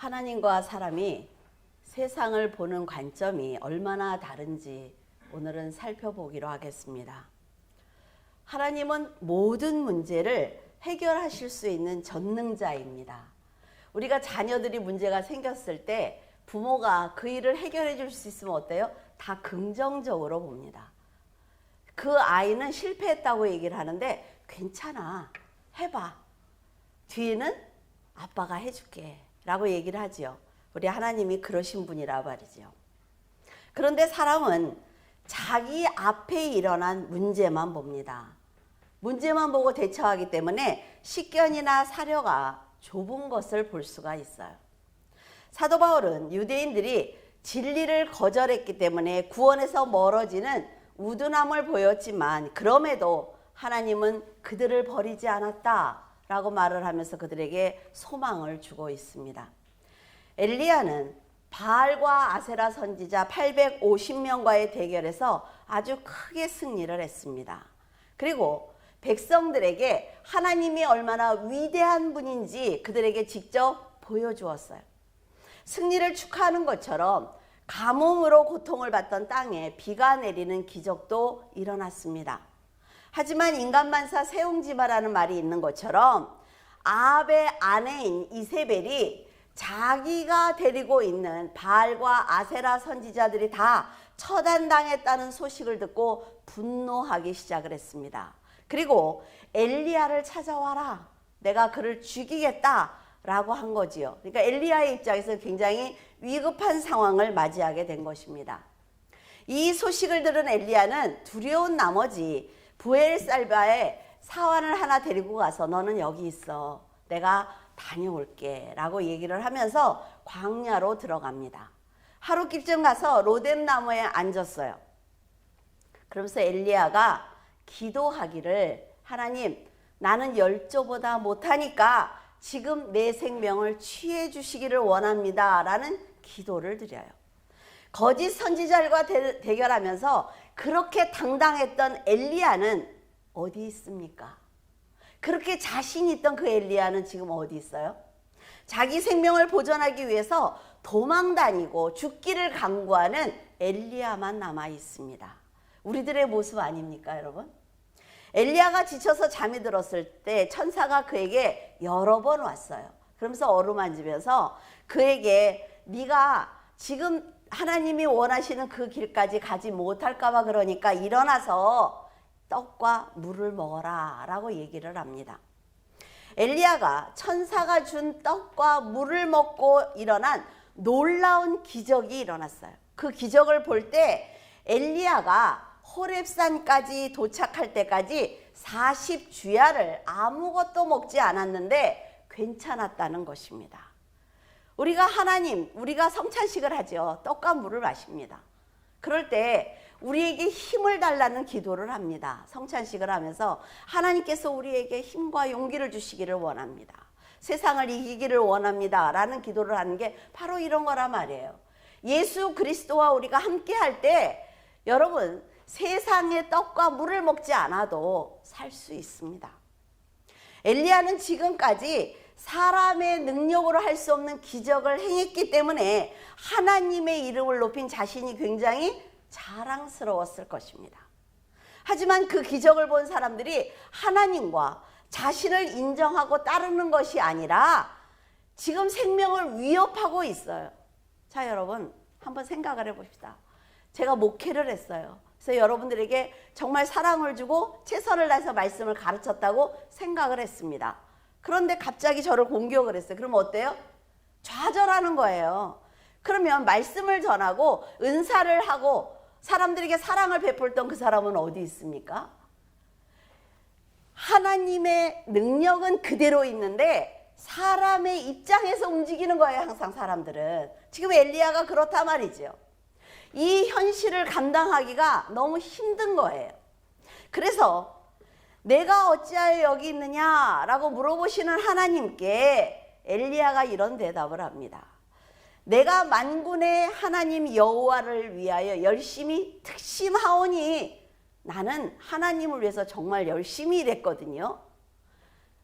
하나님과 사람이 세상을 보는 관점이 얼마나 다른지 오늘은 살펴보기로 하겠습니다. 하나님은 모든 문제를 해결하실 수 있는 전능자입니다. 우리가 자녀들이 문제가 생겼을 때 부모가 그 일을 해결해 줄 수 있으면 어때요? 다 긍정적으로 봅니다. 그 아이는 실패했다고 얘기를 하는데 괜찮아, 해봐. 뒤에는 아빠가 해줄게 라고 얘기를 하지요. 우리 하나님이 그러신 분이라 말이죠. 그런데 사람은 자기 앞에 일어난 문제만 봅니다. 문제만 보고 대처하기 때문에 식견이나 사려가 좁은 것을 볼 수가 있어요. 사도 바울은 유대인들이 진리를 거절했기 때문에 구원에서 멀어지는 우둔함을 보였지만 그럼에도 하나님은 그들을 버리지 않았다라고 말을 하면서 그들에게 소망을 주고 있습니다. 엘리야는 바알과 아세라 선지자 850명과의 대결에서 아주 크게 승리를 했습니다. 그리고 백성들에게 하나님이 얼마나 위대한 분인지 그들에게 직접 보여주었어요. 승리를 축하하는 것처럼 가뭄으로 고통을 받던 땅에 비가 내리는 기적도 일어났습니다. 하지만 인간만사 세옹지마라는 말이 있는 것처럼 아합의 아내인 이세벨이 자기가 데리고 있는 바알과 아세라 선지자들이 다 처단당했다는 소식을 듣고 분노하기 시작을 했습니다. 그리고 엘리야를 찾아와라. 내가 그를 죽이겠다라고 한 거지요. 그러니까 엘리야의 입장에서 굉장히 위급한 상황을 맞이하게 된 것입니다. 이 소식을 들은 엘리야는 두려운 나머지 부엘살바에 사환을 하나 데리고 가서 너는 여기 있어. 내가 다녀올게 라고 얘기를 하면서 광야로 들어갑니다. 하룻길쯤 가서 로뎀나무에 앉았어요. 그러면서 엘리야가 기도하기를 하나님 나는 열조보다 못하니까 지금 내 생명을 취해 주시기를 원합니다 라는 기도를 드려요. 거짓 선지자들과 대결하면서 그렇게 당당했던 엘리야는 어디 있습니까? 그렇게 자신 있던 그 엘리야는 지금 어디 있어요? 자기 생명을 보존하기 위해서 도망 다니고 죽기를 강구하는 엘리야만 남아 있습니다. 우리들의 모습 아닙니까, 여러분? 엘리야가 지쳐서 잠이 들었을 때 천사가 그에게 여러 번 왔어요. 그러면서 어루만지면서 그에게 네가 지금 하나님이 원하시는 그 길까지 가지 못할까 봐 그러니까 일어나서 떡과 물을 먹어라 라고 얘기를 합니다. 엘리야가 천사가 준 떡과 물을 먹고 일어난 놀라운 기적이 일어났어요. 그 기적을 볼 때 엘리야가 호렙산까지 도착할 때까지 40주야를 아무것도 먹지 않았는데 괜찮았다는 것입니다. 우리가 성찬식을 하죠. 떡과 물을 마십니다. 그럴 때 우리에게 힘을 달라는 기도를 합니다. 성찬식을 하면서 하나님께서 우리에게 힘과 용기를 주시기를 원합니다. 세상을 이기기를 원합니다. 라는 기도를 하는 게 바로 이런 거란 말이에요. 예수 그리스도와 우리가 함께 할 때 여러분 세상의 떡과 물을 먹지 않아도 살 수 있습니다. 엘리야는 지금까지 사람의 능력으로 할 수 없는 기적을 행했기 때문에 하나님의 이름을 높인 자신이 굉장히 자랑스러웠을 것입니다. 하지만 그 기적을 본 사람들이 하나님과 자신을 인정하고 따르는 것이 아니라 지금 생명을 위협하고 있어요. 자, 여러분 한번 생각을 해봅시다. 제가 목회를 했어요. 그래서 여러분들에게 정말 사랑을 주고 최선을 다해서 말씀을 가르쳤다고 생각을 했습니다. 그런데 갑자기 저를 공격을 했어요. 그럼 어때요? 좌절하는 거예요. 그러면 말씀을 전하고 은사를 하고 사람들에게 사랑을 베풀던 그 사람은 어디 있습니까? 하나님의 능력은 그대로 있는데 사람의 입장에서 움직이는 거예요. 항상 사람들은. 지금 엘리야가 그렇단 말이죠. 이 현실을 감당하기가 너무 힘든 거예요. 그래서 내가 어찌하여 여기 있느냐라고 물어보시는 하나님께 엘리야가 이런 대답을 합니다. 내가 만군의 하나님 여호와를 위하여 열심히 특심하오니 나는 하나님을 위해서 정말 열심히 일했거든요.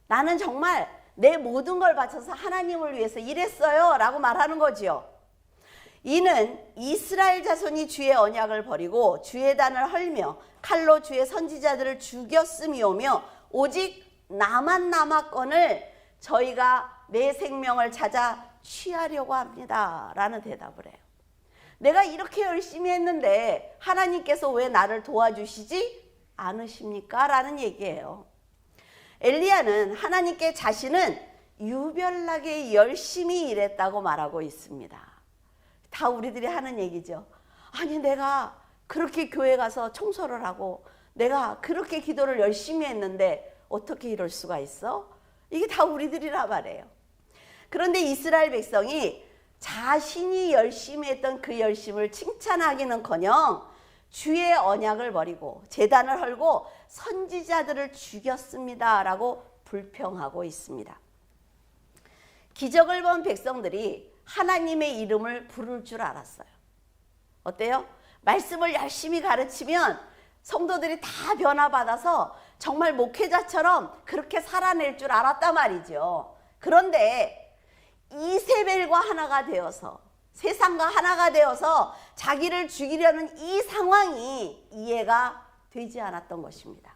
나는 정말 내 모든 걸 바쳐서 하나님을 위해서 일했어요 라고 말하는 거지요. 이는 이스라엘 자손이 주의 언약을 버리고 주의 단을 헐며 칼로 주의 선지자들을 죽였음이오며 오직 나만 남았건을 저희가 내 생명을 찾아 취하려고 합니다 라는 대답을 해요. 내가 이렇게 열심히 했는데 하나님께서 왜 나를 도와주시지 않으십니까? 라는 얘기예요. 엘리야는 하나님께 자신은 유별나게 열심히 일했다고 말하고 있습니다. 다 우리들이 하는 얘기죠. 아니 내가 그렇게 교회 가서 청소를 하고 내가 그렇게 기도를 열심히 했는데 어떻게 이럴 수가 있어? 이게 다 우리들이라 말이에요. 그런데 이스라엘 백성이 자신이 열심히 했던 그 열심을 칭찬하기는커녕 주의 언약을 버리고 제단을 헐고 선지자들을 죽였습니다 라고 불평하고 있습니다. 기적을 본 백성들이 하나님의 이름을 부를 줄 알았어요. 어때요? 말씀을 열심히 가르치면 성도들이 다 변화받아서 정말 목회자처럼 그렇게 살아낼 줄 알았단 말이죠. 그런데 이세벨과 하나가 되어서 세상과 하나가 되어서 자기를 죽이려는 이 상황이 이해가 되지 않았던 것입니다.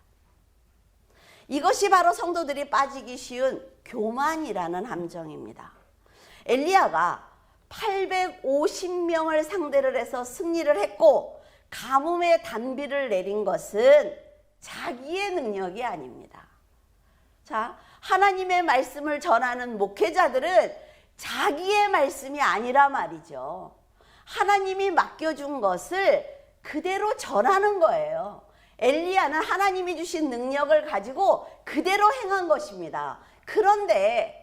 이것이 바로 성도들이 빠지기 쉬운 교만이라는 함정입니다. 엘리야가 850명을 상대를 해서 승리를 했고 가뭄의 단비를 내린 것은 자기의 능력이 아닙니다. 자, 하나님의 말씀을 전하는 목회자들은 자기의 말씀이 아니라 말이죠. 하나님이 맡겨준 것을 그대로 전하는 거예요. 엘리야는 하나님이 주신 능력을 가지고 그대로 행한 것입니다. 그런데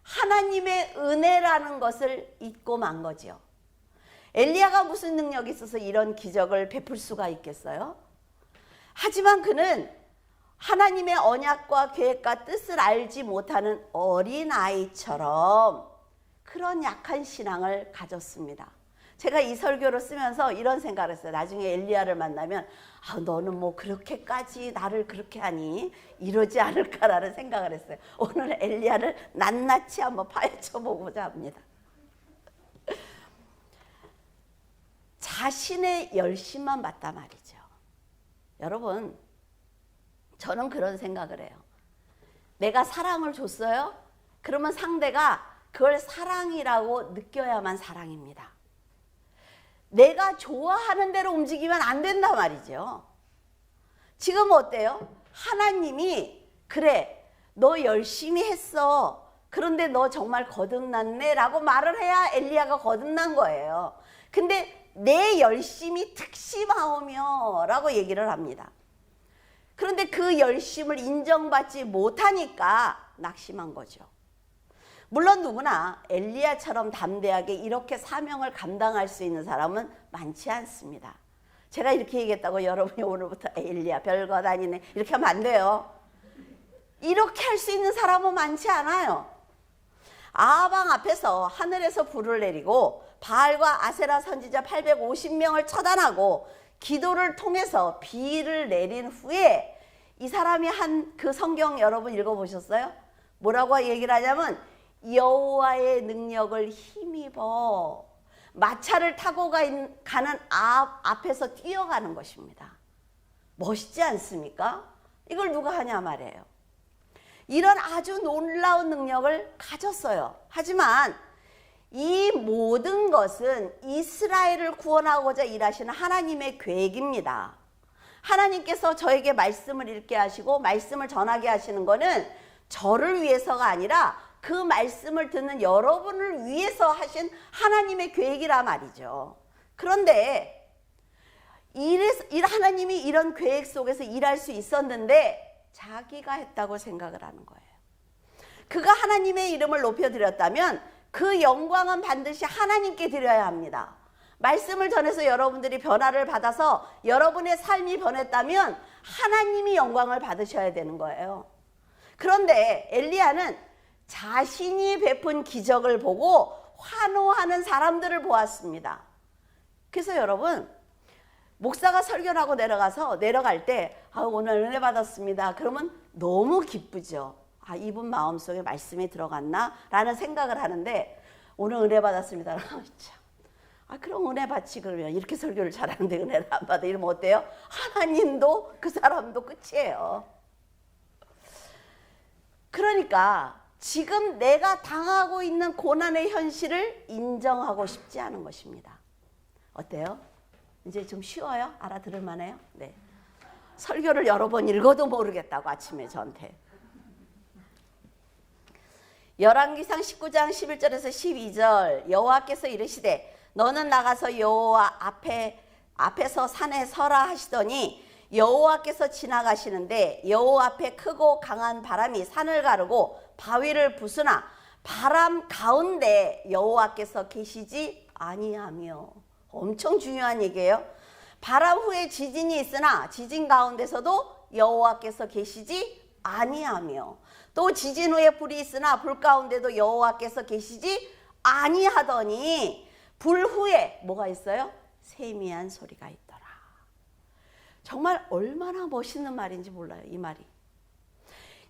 하나님의 은혜라는 것을 잊고 만 거죠. 엘리야가 무슨 능력이 있어서 이런 기적을 베풀 수가 있겠어요? 하지만 그는 하나님의 언약과 계획과 뜻을 알지 못하는 어린아이처럼 그런 약한 신앙을 가졌습니다. 제가 이 설교를 쓰면서 이런 생각을 했어요. 나중에 엘리야를 만나면 너는 뭐 그렇게까지 나를 그렇게 하니 이러지 않을까라는 생각을 했어요. 오늘 엘리야를 낱낱이 한번 파헤쳐 보고자 합니다. 자신의 열심만 봤단 말이죠. 여러분, 저는 그런 생각을 해요. 내가 사랑을 줬어요? 그러면 상대가 그걸 사랑이라고 느껴야만 사랑입니다. 내가 좋아하는 대로 움직이면 안 된단 말이죠. 지금 어때요? 하나님이 그래 너 열심히 했어. 그런데 너 정말 거듭났네 라고 말을 해야 엘리야가 거듭난 거예요. 근데 내 열심이 특심하오며 라고 얘기를 합니다. 그런데 그 열심을 인정받지 못하니까 낙심한 거죠. 물론 누구나 엘리야처럼 담대하게 이렇게 사명을 감당할 수 있는 사람은 많지 않습니다. 제가 이렇게 얘기했다고 여러분이 오늘부터 엘리야 별거 아니네 이렇게 하면 안 돼요. 이렇게 할 수 있는 사람은 많지 않아요. 아방 앞에서 하늘에서 불을 내리고 바알과 아세라 선지자 850명을 처단하고 기도를 통해서 비를 내린 후에 이 사람이 한 그 성경 여러분 읽어보셨어요? 뭐라고 얘기를 하냐면 여호와의 능력을 힘입어 마차를 타고 가는 앞에서 뛰어가는 것입니다. 멋있지 않습니까? 이걸 누가 하냐 말이에요. 이런 아주 놀라운 능력을 가졌어요. 하지만 이 모든 것은 이스라엘을 구원하고자 일하시는 하나님의 계획입니다. 하나님께서 저에게 말씀을 읽게 하시고 말씀을 전하게 하시는 것은 저를 위해서가 아니라 그 말씀을 듣는 여러분을 위해서 하신 하나님의 계획이라 말이죠. 그런데 하나님이 이런 계획 속에서 일할 수 있었는데 자기가 했다고 생각을 하는 거예요. 그가 하나님의 이름을 높여드렸다면 그 영광은 반드시 하나님께 드려야 합니다. 말씀을 전해서 여러분들이 변화를 받아서 여러분의 삶이 변했다면 하나님이 영광을 받으셔야 되는 거예요. 그런데 엘리야는 자신이 베푼 기적을 보고 환호하는 사람들을 보았습니다. 그래서 여러분, 목사가 설교를 하고 내려갈 때 오늘 은혜 받았습니다. 그러면 너무 기쁘죠. 아, 이분 마음속에 말씀이 들어갔나? 라는 생각을 하는데 오늘 은혜 받았습니다. 아, 그럼 은혜 받지. 그러면 이렇게 설교를 잘하는데 은혜를 안 받아. 이러면 어때요? 하나님도 그 사람도 끝이에요. 그러니까 지금 내가 당하고 있는 고난의 현실을 인정하고 싶지 않은 것입니다. 어때요? 이제 좀 쉬워요? 알아들을 만해요? 네. 설교를 여러 번 읽어도 모르겠다고 아침에 저한테. 열왕기상 19장 11절에서 12절 여호와께서 이르시되 너는 나가서 여호와 앞에서 산에 서라 하시더니 여호와께서 지나가시는데 여호와 앞에 크고 강한 바람이 산을 가르고 바위를 부수나 바람 가운데 여호와께서 계시지 아니하며. 엄청 중요한 얘기예요. 바람 후에 지진이 있으나 지진 가운데서도 여호와께서 계시지 아니하며, 또 지진 후에 불이 있으나 불 가운데도 여호와께서 계시지 아니하더니 불 후에 뭐가 있어요? 세미한 소리가 있더라. 정말 얼마나 멋있는 말인지 몰라요, 이 말이.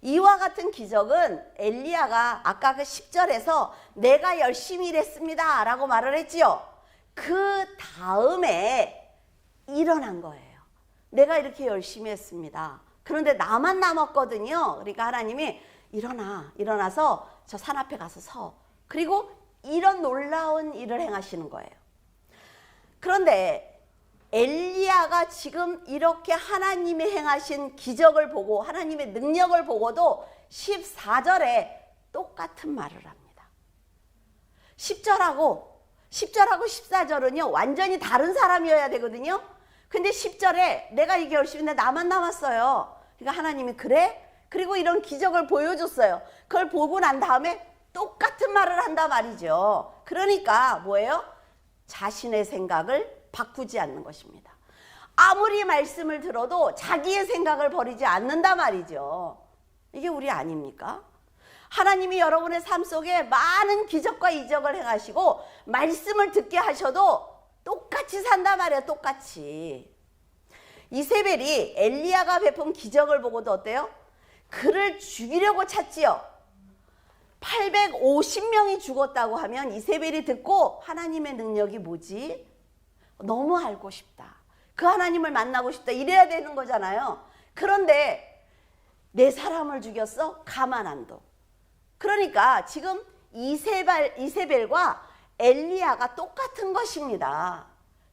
이와 같은 기적은 엘리야가 아까 그 10절에서 내가 열심히 일했습니다 라고 말을 했지요. 그 다음에 일어난 거예요. 내가 이렇게 열심히 했습니다. 그런데 나만 남았거든요. 그러니까 하나님이 일어나서 저 산 앞에 가서 서. 그리고 이런 놀라운 일을 행하시는 거예요. 그런데 엘리야가 지금 이렇게 하나님이 행하신 기적을 보고 하나님의 능력을 보고도 14절에 똑같은 말을 합니다. 10절하고 14절은요 완전히 다른 사람이어야 되거든요. 근데 10절에 내가 이게 열심히 했는데 나만 남았어요. 그러니까 하나님이 그래? 그리고 이런 기적을 보여줬어요. 그걸 보고 난 다음에 똑같은 말을 한단 말이죠. 그러니까 뭐예요? 자신의 생각을 바꾸지 않는 것입니다. 아무리 말씀을 들어도 자기의 생각을 버리지 않는단 말이죠. 이게 우리 아닙니까? 하나님이 여러분의 삶 속에 많은 기적과 이적을 행하시고 말씀을 듣게 하셔도 똑같이 산단 말이에요. 똑같이. 이세벨이 엘리야가 베푼 기적을 보고도 어때요? 그를 죽이려고 찾지요. 850명이 죽었다고 하면 이세벨이 듣고 하나님의 능력이 뭐지? 너무 알고 싶다. 그 하나님을 만나고 싶다. 이래야 되는 거잖아요. 그런데 내 사람을 죽였어? 가만 안 둬. 그러니까 지금 이세벨과 엘리야가 똑같은 것입니다.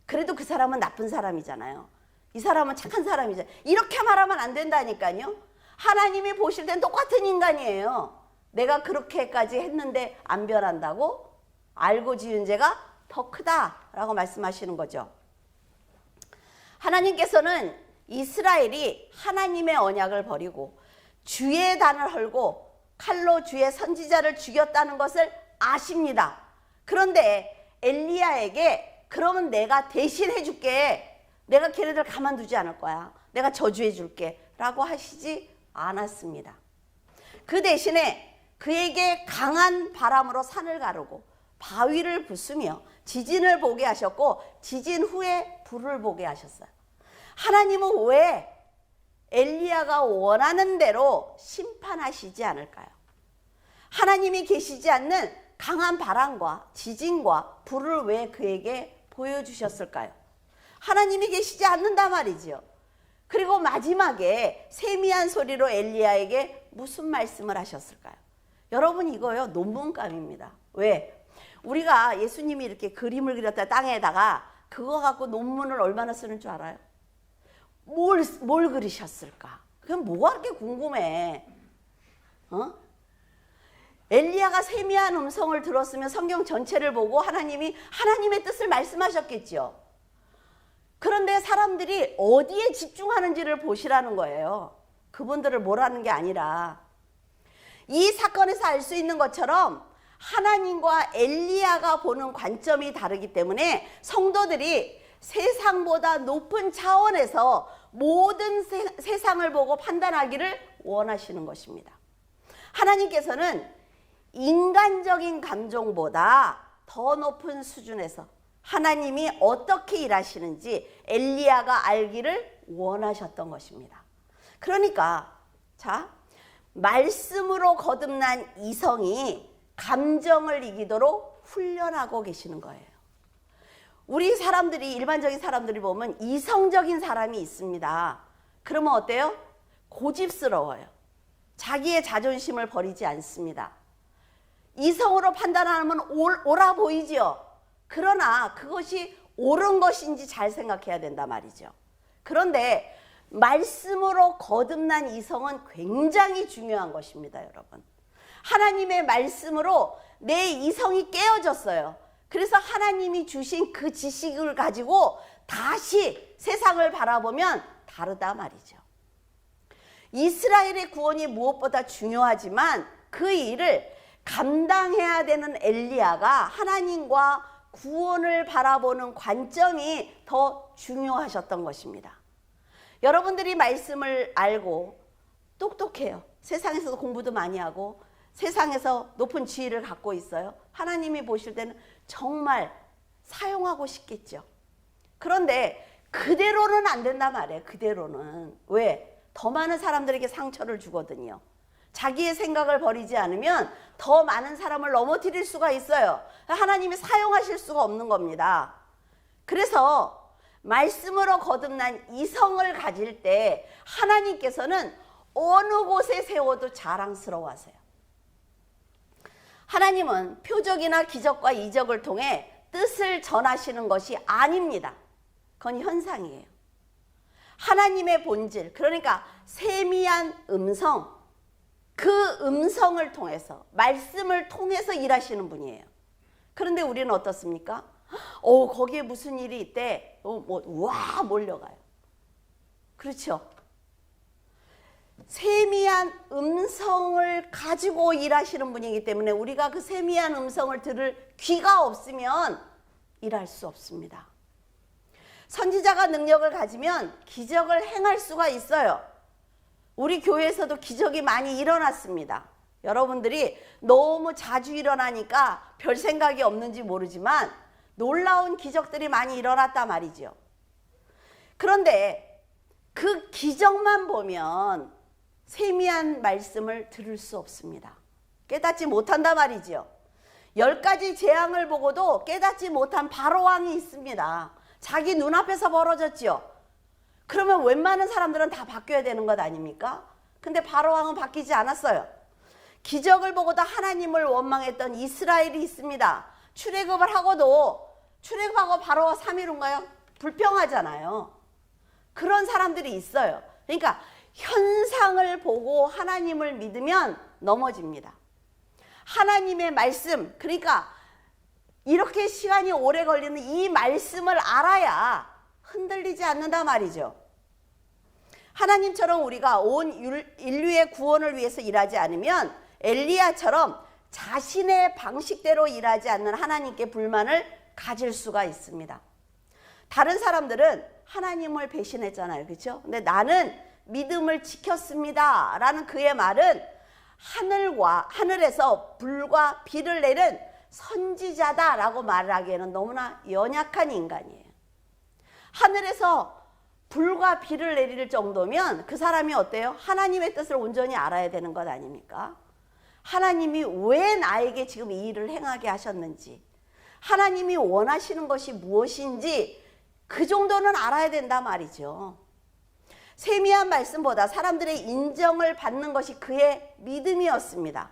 그래도 그 사람은 나쁜 사람이잖아요. 이 사람은 착한 사람이잖아요. 이렇게 말하면 안 된다니까요. 하나님이 보실 땐 똑같은 인간이에요. 내가 그렇게까지 했는데 안 변한다고? 알고 지은 죄가 더 크다라고 말씀하시는 거죠. 하나님께서는 이스라엘이 하나님의 언약을 버리고 주의 단을 헐고 칼로 주의 선지자를 죽였다는 것을 아십니다. 그런데 엘리야에게 그러면 내가 대신 해줄게. 내가 걔네들 가만두지 않을 거야. 내가 저주해 줄게 라고 하시지 않았습니다. 그 대신에 그에게 강한 바람으로 산을 가르고 바위를 부수며 지진을 보게 하셨고 지진 후에 불을 보게 하셨어요. 하나님은 왜 엘리야가 원하는 대로 심판하시지 않을까요? 하나님이 계시지 않는 강한 바람과 지진과 불을 왜 그에게 보여주셨을까요? 하나님이 계시지 않는단 말이죠. 그리고 마지막에 세미한 소리로 엘리야에게 무슨 말씀을 하셨을까요? 여러분 이거요 논문감입니다. 왜? 우리가 예수님이 이렇게 그림을 그렸다 땅에다가 그거 갖고 논문을 얼마나 쓰는 줄 알아요? 뭘 그리셨을까? 그럼 뭐가 그렇게 궁금해? 엘리야가 세미한 음성을 들었으면 성경 전체를 보고 하나님이 하나님의 뜻을 말씀하셨겠죠. 그런데 사람들이 어디에 집중하는지를 보시라는 거예요. 그분들을 뭐라는 게 아니라 이 사건에서 알 수 있는 것처럼 하나님과 엘리야가 보는 관점이 다르기 때문에 성도들이 세상보다 높은 차원에서 모든 세상을 보고 판단하기를 원하시는 것입니다. 하나님께서는 인간적인 감정보다 더 높은 수준에서 하나님이 어떻게 일하시는지 엘리야가 알기를 원하셨던 것입니다. 그러니까 자 말씀으로 거듭난 이성이 감정을 이기도록 훈련하고 계시는 거예요. 우리 사람들이, 일반적인 사람들이 보면 이성적인 사람이 있습니다. 그러면 어때요? 고집스러워요. 자기의 자존심을 버리지 않습니다. 이성으로 판단하면 옳아 보이지요. 그러나 그것이 옳은 것인지 잘 생각해야 된단 말이죠. 그런데 말씀으로 거듭난 이성은 굉장히 중요한 것입니다, 여러분. 하나님의 말씀으로 내 이성이 깨어졌어요. 그래서 하나님이 주신 그 지식을 가지고 다시 세상을 바라보면 다르다 말이죠. 이스라엘의 구원이 무엇보다 중요하지만 그 일을 감당해야 되는 엘리야가 하나님과 구원을 바라보는 관점이 더 중요하셨던 것입니다. 여러분들이 말씀을 알고 똑똑해요. 세상에서도 공부도 많이 하고 세상에서 높은 지위를 갖고 있어요. 하나님이 보실 때는 정말 사용하고 싶겠죠. 그런데 그대로는 안 된단 말이에요. 그대로는. 왜? 더 많은 사람들에게 상처를 주거든요. 자기의 생각을 버리지 않으면 더 많은 사람을 넘어뜨릴 수가 있어요. 하나님이 사용하실 수가 없는 겁니다. 그래서 말씀으로 거듭난 이성을 가질 때 하나님께서는 어느 곳에 세워도 자랑스러워하세요. 하나님은 표적이나 기적과 이적을 통해 뜻을 전하시는 것이 아닙니다. 그건 현상이에요. 하나님의 본질, 그러니까 세미한 음성, 그 음성을 통해서, 말씀을 통해서 일하시는 분이에요. 그런데 우리는 어떻습니까? 거기에 무슨 일이 있대? 와 몰려가요. 그렇죠? 세미한 음성을 가지고 일하시는 분이기 때문에 우리가 그 세미한 음성을 들을 귀가 없으면 일할 수 없습니다. 선지자가 능력을 가지면 기적을 행할 수가 있어요. 우리 교회에서도 기적이 많이 일어났습니다. 여러분들이 너무 자주 일어나니까 별 생각이 없는지 모르지만 놀라운 기적들이 많이 일어났단 말이죠. 그런데 그 기적만 보면 세미한 말씀을 들을 수 없습니다. 깨닫지 못한단 말이죠. 10가지 재앙을 보고도 깨닫지 못한 바로왕이 있습니다. 자기 눈앞에서 벌어졌지요. 그러면 웬만한 사람들은 다 바뀌어야 되는 것 아닙니까? 근데 바로왕은 바뀌지 않았어요. 기적을 보고도 하나님을 원망했던 이스라엘이 있습니다. 출애굽을 하고도 출애굽하고 바로 3일인가요? 불평하잖아요. 그런 사람들이 있어요. 그러니까 현상을 보고 하나님을 믿으면 넘어집니다. 하나님의 말씀, 그러니까 이렇게 시간이 오래 걸리는 이 말씀을 알아야 흔들리지 않는다 말이죠. 하나님처럼 우리가 온 인류의 구원을 위해서 일하지 않으면 엘리야처럼 자신의 방식대로 일하지 않는 하나님께 불만을 가질 수가 있습니다. 다른 사람들은 하나님을 배신했잖아요. 그렇죠? 근데 나는 믿음을 지켰습니다 라는 그의 말은 하늘에서 불과 비를 내는 선지자다라고 말하기에는 너무나 연약한 인간이에요. 하늘에서 불과 비를 내릴 정도면 그 사람이 어때요? 하나님의 뜻을 온전히 알아야 되는 것 아닙니까? 하나님이 왜 나에게 지금 이 일을 행하게 하셨는지, 하나님이 원하시는 것이 무엇인지 그 정도는 알아야 된다 말이죠. 세미한 말씀보다 사람들의 인정을 받는 것이 그의 믿음이었습니다.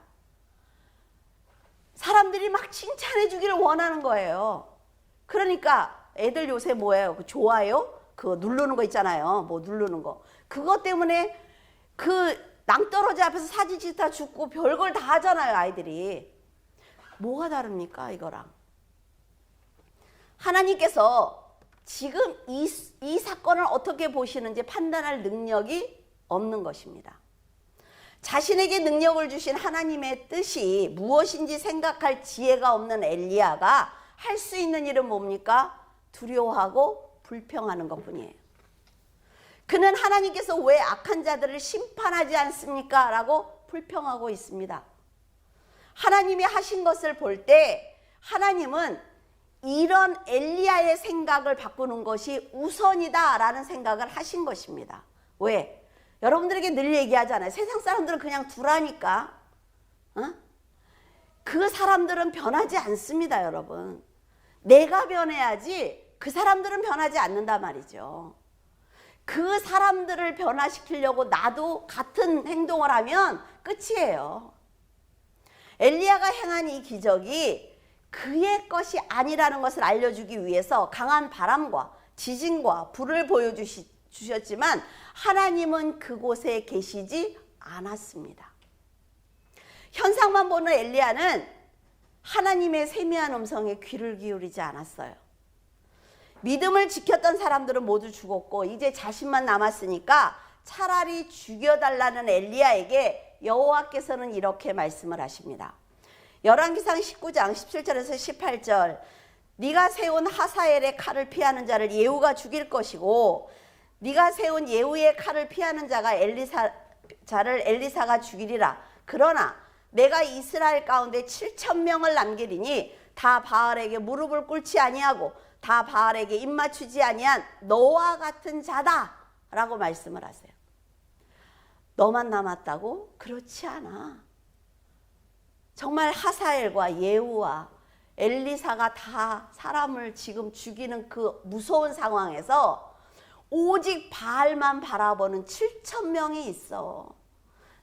사람들이 막 칭찬해 주기를 원하는 거예요. 그러니까 애들 요새 뭐예요? 그 좋아요? 그거 누르는 거 있잖아요. 뭐 누르는 거. 그것 때문에 그 낭떠러지 앞에서 사진 찍다 죽고 별걸 다 하잖아요, 아이들이. 뭐가 다릅니까, 이거랑? 하나님께서 지금 이 사건을 어떻게 보시는지 판단할 능력이 없는 것입니다. 자신에게 능력을 주신 하나님의 뜻이 무엇인지 생각할 지혜가 없는 엘리야가 할 수 있는 일은 뭡니까? 두려워하고 불평하는 것뿐이에요. 그는 하나님께서 왜 악한 자들을 심판하지 않습니까? 라고 불평하고 있습니다. 하나님이 하신 것을 볼 때 하나님은 이런 엘리야의 생각을 바꾸는 것이 우선이다 라는 생각을 하신 것입니다. 왜? 여러분들에게 늘 얘기하잖아요. 세상 사람들은 그냥 두라니까. 그 사람들은 변하지 않습니다, 여러분. 내가 변해야지 그 사람들은 변하지 않는단 말이죠. 그 사람들을 변화시키려고 나도 같은 행동을 하면 끝이에요. 엘리야가 행한 이 기적이 그의 것이 아니라는 것을 알려주기 위해서 강한 바람과 지진과 불을 보여주셨지만 하나님은 그곳에 계시지 않았습니다. 현상만 보는 엘리야는 하나님의 세미한 음성에 귀를 기울이지 않았어요. 믿음을 지켰던 사람들은 모두 죽었고 이제 자신만 남았으니까 차라리 죽여달라는 엘리야에게 여호와께서는 이렇게 말씀을 하십니다. 열왕기상 19장 17절에서 18절 네가 세운 하사엘의 칼을 피하는 자를 예후가 죽일 것이고 네가 세운 예후의 칼을 피하는 자를 엘리사가 죽이리라. 그러나 내가 이스라엘 가운데 7,000명을 남기리니 다 바알에게 무릎을 꿇지 아니하고 다 바알에게 입맞추지 아니한 너와 같은 자다 라고 말씀을 하세요. 너만 남았다고? 그렇지 않아. 정말 하사엘과 예후와 엘리사가 다 사람을 지금 죽이는 그 무서운 상황에서 오직 바알만 바라보는 7,000명이 있어.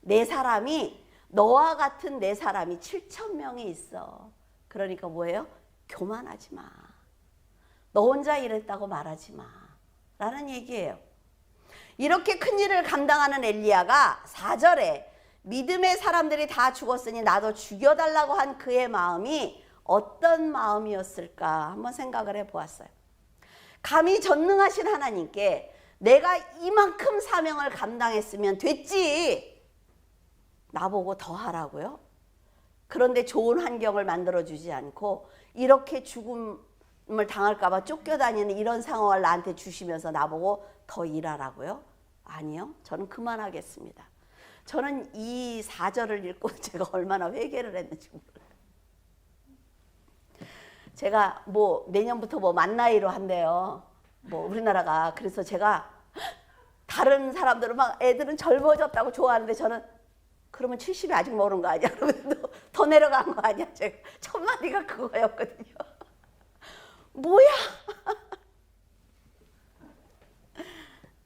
내 사람이 너와 같은 내 사람이 7,000명이 있어. 그러니까 뭐예요? 교만하지 마. 너 혼자 이랬다고 말하지 마. 라는 얘기예요. 이렇게 큰 일을 감당하는 엘리야가 4절에 믿음의 사람들이 다 죽었으니 나도 죽여달라고 한 그의 마음이 어떤 마음이었을까 한번 생각을 해보았어요. 감히 전능하신 하나님께 내가 이만큼 사명을 감당했으면 됐지. 나보고 더 하라고요? 그런데 좋은 환경을 만들어주지 않고 이렇게 죽음을 당할까 봐 쫓겨다니는 이런 상황을 나한테 주시면서 나보고 더 일하라고요? 아니요. 저는 그만하겠습니다. 저는 이 4절을 읽고 제가 얼마나 회개를 했는지 몰라요. 제가 내년부터 만 나이로 한대요. 우리나라가. 그래서 제가 다른 사람들은 막 애들은 젊어졌다고 좋아하는데 저는 그러면 70이 아직 모르는 거 아니야? 그러면 더 내려간 거 아니야? 제가 첫 마디가 그거였거든요. 뭐야?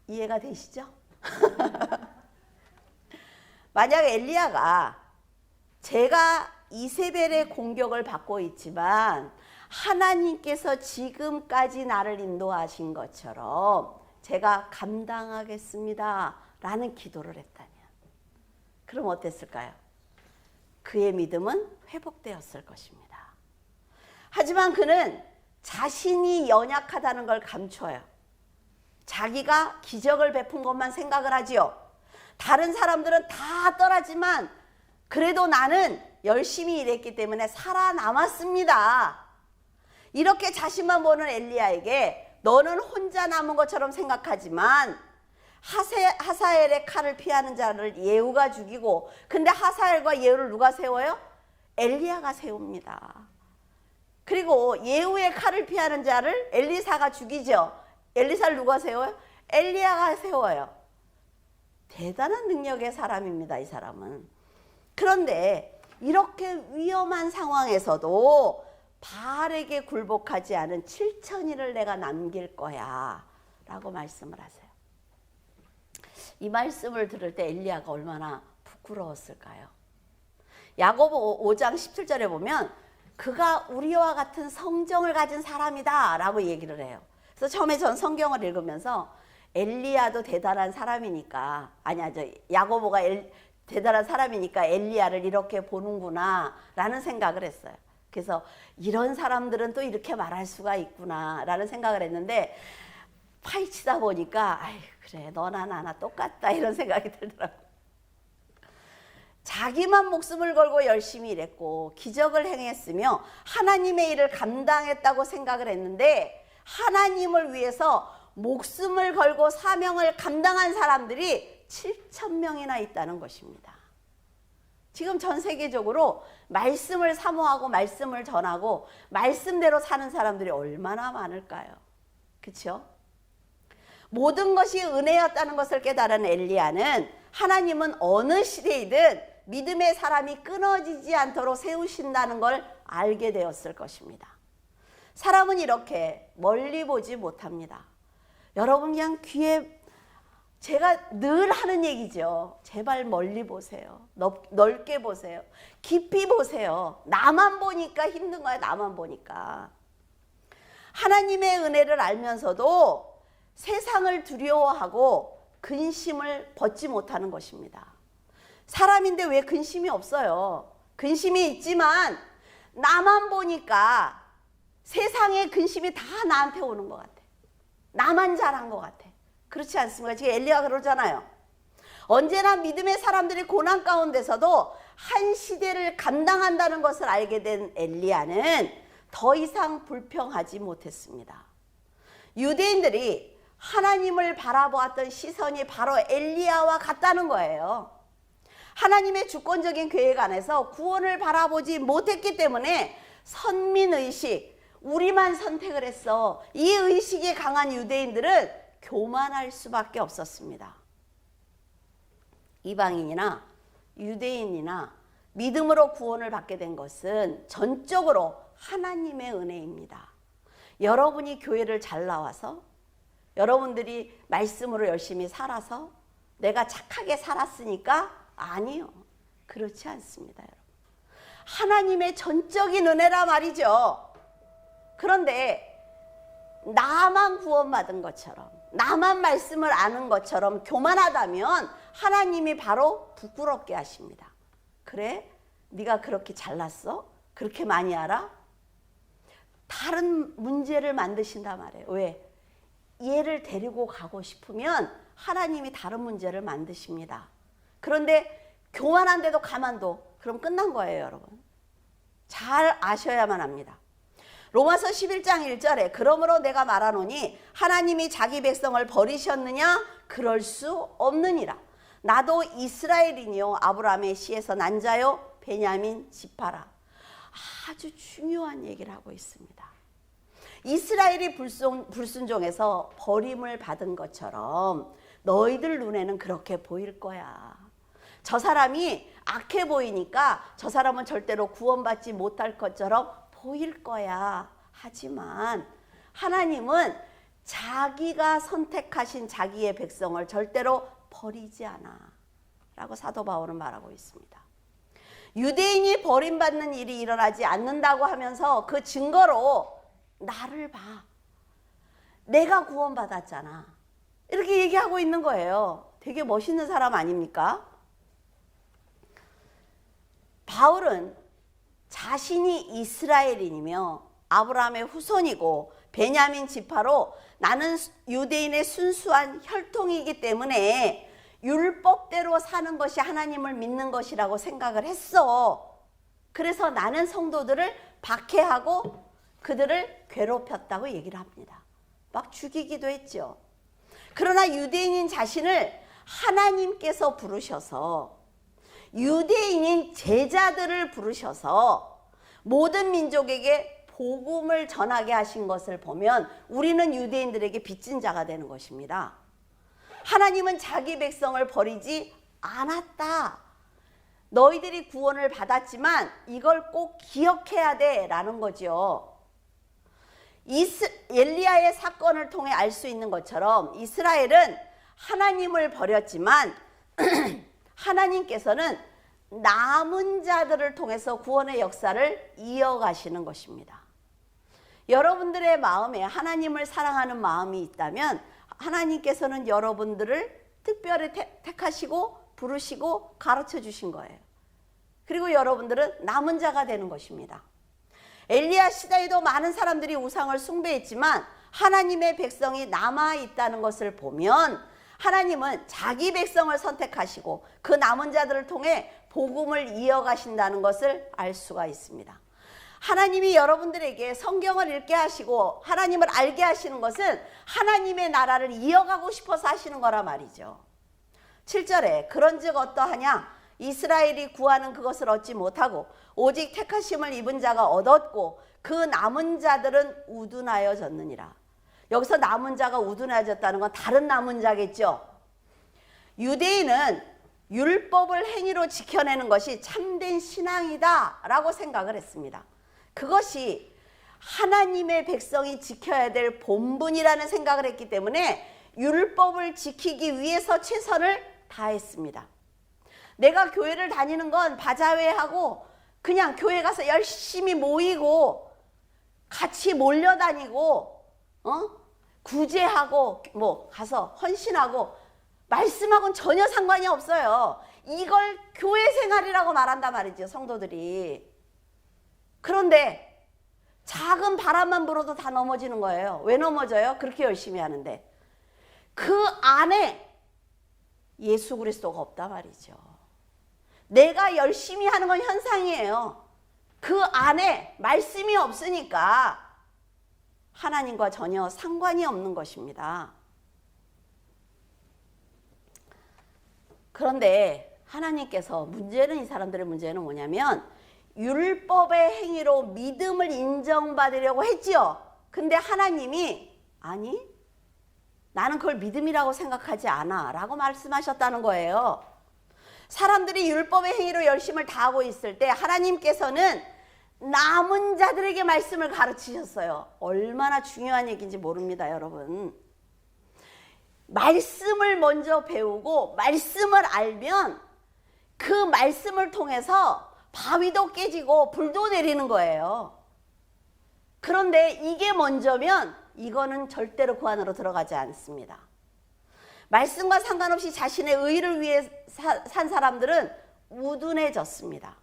이해가 되시죠? 만약 엘리야가 제가 이세벨의 공격을 받고 있지만 하나님께서 지금까지 나를 인도하신 것처럼 제가 감당하겠습니다 라는 기도를 했다면 그럼 어땠을까요? 그의 믿음은 회복되었을 것입니다. 하지만 그는 자신이 연약하다는 걸 감춰요. 자기가 기적을 베푼 것만 생각을 하지요. 다른 사람들은 다 떠나지만 그래도 나는 열심히 일했기 때문에 살아남았습니다. 이렇게 자신만 보는 엘리야에게 너는 혼자 남은 것처럼 생각하지만 하사엘의 칼을 피하는 자를 예후가 죽이고 근데 하사엘과 예후를 누가 세워요? 엘리야가 세웁니다. 그리고 예후의 칼을 피하는 자를 엘리사가 죽이죠. 엘리사를 누가 세워요? 엘리야가 세워요. 대단한 능력의 사람입니다, 이 사람은. 그런데 이렇게 위험한 상황에서도 바알에게 굴복하지 않은 7,000일을 내가 남길 거야 라고 말씀을 하세요. 이 말씀을 들을 때 엘리야가 얼마나 부끄러웠을까요? 야고보 5장 17절에 보면 그가 우리와 같은 성정을 가진 사람이다 라고 얘기를 해요. 그래서 처음에 전 성경을 읽으면서 엘리야도 대단한 사람이니까 야고보가 대단한 사람이니까 엘리야를 이렇게 보는구나 라는 생각을 했어요. 그래서 이런 사람들은 또 이렇게 말할 수가 있구나 라는 생각을 했는데 파헤치다 보니까 그래 너나 나나 똑같다 이런 생각이 들더라고요. 자기만 목숨을 걸고 열심히 일했고 기적을 행했으며 하나님의 일을 감당했다고 생각을 했는데 하나님을 위해서 목숨을 걸고 사명을 감당한 사람들이 7,000명이나 있다는 것입니다. 지금 전 세계적으로 말씀을 사모하고 말씀을 전하고 말씀대로 사는 사람들이 얼마나 많을까요? 그렇죠? 모든 것이 은혜였다는 것을 깨달은 엘리야는 하나님은 어느 시대이든 믿음의 사람이 끊어지지 않도록 세우신다는 걸 알게 되었을 것입니다. 사람은 이렇게 멀리 보지 못합니다. 여러분 그냥 귀에, 제가 늘 하는 얘기죠. 제발 멀리 보세요. 넓게 보세요. 깊이 보세요. 나만 보니까 힘든 거야. 나만 보니까. 하나님의 은혜를 알면서도 세상을 두려워하고 근심을 벗지 못하는 것입니다. 사람인데 왜 근심이 없어요? 근심이 있지만 나만 보니까 세상의 근심이 다 나한테 오는 것 같아. 나만 잘한 것 같아. 그렇지 않습니까? 지금 엘리야가 그러잖아요. 언제나 믿음의 사람들이 고난 가운데서도 한 시대를 감당한다는 것을 알게 된 엘리야는 더 이상 불평하지 못했습니다. 유대인들이 하나님을 바라보았던 시선이 바로 엘리야와 같다는 거예요. 하나님의 주권적인 계획 안에서 구원을 바라보지 못했기 때문에 선민의식, 우리만 선택을 했어. 이 의식이 강한 유대인들은 교만할 수밖에 없었습니다. 이방인이나 유대인이나 믿음으로 구원을 받게 된 것은 전적으로 하나님의 은혜입니다. 여러분이 교회를 잘 나와서, 여러분들이 말씀으로 열심히 살아서, 내가 착하게 살았으니까 아니요. 그렇지 않습니다, 여러분. 하나님의 전적인 은혜라 말이죠. 그런데 나만 구원받은 것처럼, 나만 말씀을 아는 것처럼 교만하다면 하나님이 바로 부끄럽게 하십니다. 그래? 네가 그렇게 잘났어? 그렇게 많이 알아? 다른 문제를 만드신단 말이에요. 왜? 얘를 데리고 가고 싶으면 하나님이 다른 문제를 만드십니다. 그런데 교만한데도 가만둬. 그럼 끝난 거예요, 여러분. 잘 아셔야만 합니다. 로마서 11장 1절에 그러므로 내가 말하노니 하나님이 자기 백성을 버리셨느냐? 그럴 수 없느니라. 나도 이스라엘이니요 아브라함의 씨에서 난 자요 베냐민 지파라. 아주 중요한 얘기를 하고 있습니다. 이스라엘이 불순종해서 버림을 받은 것처럼 너희들 눈에는 그렇게 보일 거야. 저 사람이 악해 보이니까 저 사람은 절대로 구원받지 못할 것처럼 보일 거야. 하지만 하나님은 자기가 선택하신 자기의 백성을 절대로 버리지 않아 라고 사도 바울은 말하고 있습니다. 유대인이 버림받는 일이 일어나지 않는다고 하면서 그 증거로 나를 봐. 내가 구원받았잖아. 이렇게 얘기하고 있는 거예요. 되게 멋있는 사람 아닙니까? 바울은 자신이 이스라엘인이며 아브라함의 후손이고 베냐민 지파로 나는 유대인의 순수한 혈통이기 때문에 율법대로 사는 것이 하나님을 믿는 것이라고 생각을 했어. 그래서 나는 성도들을 박해하고 그들을 괴롭혔다고 얘기를 합니다. 막 죽이기도 했죠. 그러나 유대인인 자신을 하나님께서 부르셔서, 유대인인 제자들을 부르셔서 모든 민족에게 복음을 전하게 하신 것을 보면 우리는 유대인들에게 빚진 자가 되는 것입니다. 하나님은 자기 백성을 버리지 않았다. 너희들이 구원을 받았지만 이걸 꼭 기억해야 돼 라는 거죠. 엘리야의 사건을 통해 알 수 있는 것처럼 이스라엘은 하나님을 버렸지만 하나님께서는 남은 자들을 통해서 구원의 역사를 이어가시는 것입니다. 여러분들의 마음에 하나님을 사랑하는 마음이 있다면 하나님께서는 여러분들을 특별히 택하시고 부르시고 가르쳐 주신 거예요. 그리고 여러분들은 남은 자가 되는 것입니다. 엘리야 시대에도 많은 사람들이 우상을 숭배했지만 하나님의 백성이 남아있다는 것을 보면 하나님은 자기 백성을 선택하시고 그 남은 자들을 통해 복음을 이어가신다는 것을 알 수가 있습니다. 하나님이 여러분들에게 성경을 읽게 하시고 하나님을 알게 하시는 것은 하나님의 나라를 이어가고 싶어서 하시는 거라 말이죠. 7절에 그런즉 어떠하냐? 이스라엘이 구하는 그것을 얻지 못하고 오직 택하심을 입은 자가 얻었고 그 남은 자들은 우둔하여졌느니라. 여기서 남은 자가 우둔해졌다는 건 다른 남은 자겠죠. 유대인은 율법을 행위로 지켜내는 것이 참된 신앙이다 라고 생각을 했습니다. 그것이 하나님의 백성이 지켜야 될 본분이라는 생각을 했기 때문에 율법을 지키기 위해서 최선을 다했습니다. 내가 교회를 다니는 건 바자회하고 그냥 교회 가서 열심히 모이고 같이 몰려다니고 구제하고 뭐 가서 헌신하고 말씀하고는 전혀 상관이 없어요. 이걸 교회 생활이라고 말한단 말이죠, 성도들이. 그런데 작은 바람만 불어도 다 넘어지는 거예요. 왜 넘어져요? 그렇게 열심히 하는데. 그 안에 예수 그리스도가 없단 말이죠. 내가 열심히 하는 건 현상이에요. 그 안에 말씀이 없으니까 하나님과 전혀 상관이 없는 것입니다. 그런데 하나님께서 이 사람들의 문제는 뭐냐면 율법의 행위로 믿음을 인정받으려고 했지요. 근데 하나님이 아니 나는 그걸 믿음이라고 생각하지 않아 라고 말씀하셨다는 거예요. 사람들이 율법의 행위로 열심을 다하고 있을 때 하나님께서는 남은 자들에게 말씀을 가르치셨어요. 얼마나 중요한 얘기인지 모릅니다, 여러분. 말씀을 먼저 배우고 말씀을 알면 그 말씀을 통해서 바위도 깨지고 불도 내리는 거예요. 그런데 이게 먼저면 이거는 절대로 그 안으로 들어가지 않습니다. 말씀과 상관없이 자신의 의를 위해 산 사람들은 우둔해졌습니다.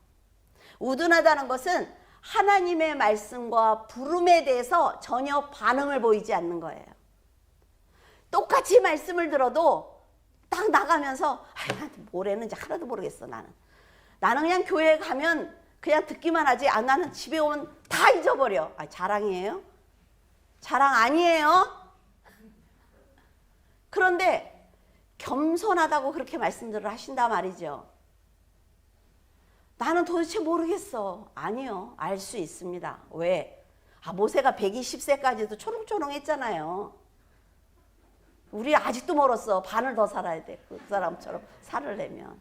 우둔하다는 것은 하나님의 말씀과 부름에 대해서 전혀 반응을 보이지 않는 거예요. 똑같이 말씀을 들어도 딱 나가면서 나한테 뭘 했는지 하나도 모르겠어. 나는 그냥 교회에 가면 그냥 듣기만 하지 나는 집에 오면 다 잊어버려. 자랑이에요? 자랑 아니에요? 그런데 겸손하다고 그렇게 말씀들을 하신단 말이죠. 나는 도대체 모르겠어. 아니요. 알 수 있습니다. 왜? 모세가 120세까지도 초롱초롱했잖아요. 우리 아직도 멀었어. 반을 더 살아야 돼. 그 사람처럼 살을 내면.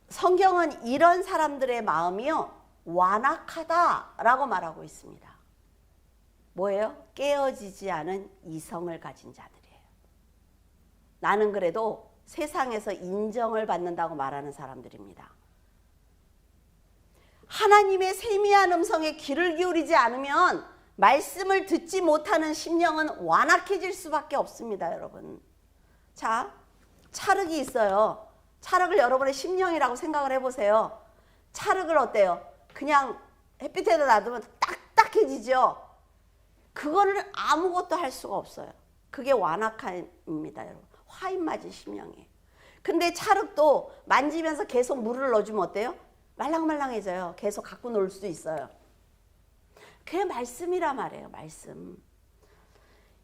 성경은 이런 사람들의 마음이요 완악하다라고 말하고 있습니다. 뭐예요? 깨어지지 않은 이성을 가진 자들이에요. 나는 그래도 세상에서 인정을 받는다고 말하는 사람들입니다. 하나님의 세미한 음성에 귀를 기울이지 않으면 말씀을 듣지 못하는 심령은 완악해질 수밖에 없습니다, 여러분. 자, 찰흙이 있어요. 찰흙을 여러분의 심령이라고 생각을 해보세요. 찰흙을 어때요? 그냥 햇빛에다 놔두면 딱딱해지죠. 그거를 아무것도 할 수가 없어요. 그게 완악함입니다, 여러분. 화인 맞은 심령이에요. 근데 찰흙도 만지면서 계속 물을 넣어주면 어때요? 말랑말랑해져요. 계속 갖고 놀 수 있어요. 그게 말씀이라 말이에요. 말씀.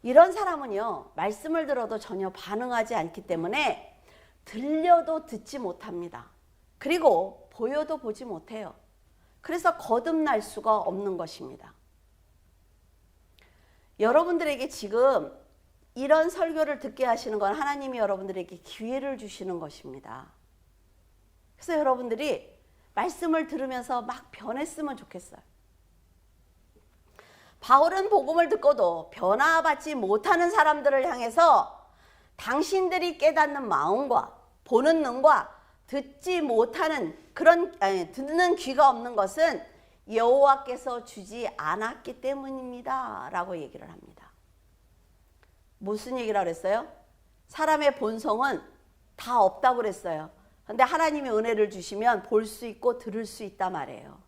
이런 사람은요 말씀을 들어도 전혀 반응하지 않기 때문에 들려도 듣지 못합니다. 그리고 보여도 보지 못해요. 그래서 거듭날 수가 없는 것입니다. 여러분들에게 지금 이런 설교를 듣게 하시는 건 하나님이 여러분들에게 기회를 주시는 것입니다. 그래서 여러분들이 말씀을 들으면서 막 변했으면 좋겠어요. 바울은 복음을 듣고도 변화받지 못하는 사람들을 향해서 당신들이 깨닫는 마음과 보는 눈과 듣지 못하는 듣는 귀가 없는 것은 여호와께서 주지 않았기 때문입니다 라고 얘기를 합니다. 무슨 얘기를 그랬어요? 사람의 본성은 다 없다고 그랬어요. 근데 하나님이 은혜를 주시면 볼 수 있고 들을 수 있단 말이에요.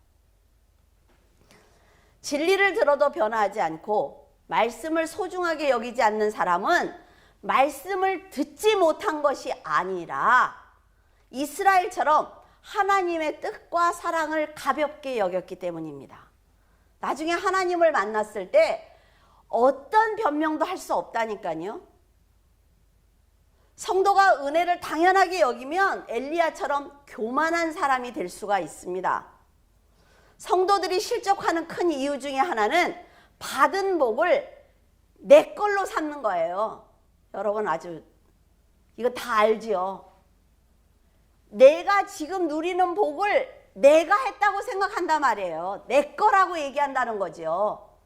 진리를 들어도 변화하지 않고 말씀을 소중하게 여기지 않는 사람은 말씀을 듣지 못한 것이 아니라 이스라엘처럼 하나님의 뜻과 사랑을 가볍게 여겼기 때문입니다. 나중에 하나님을 만났을 때 어떤 변명도 할 수 없다니까요. 성도가 은혜를 당연하게 여기면 엘리야처럼 교만한 사람이 될 수가 있습니다. 성도들이 실족하는 큰 이유 중에 하나는 받은 복을 내 걸로 삼는 거예요. 여러분 아주 이거 다 알지요. 내가 지금 누리는 복을 내가 했다고 생각한단 말이에요. 내 거라고 얘기한다는 거죠.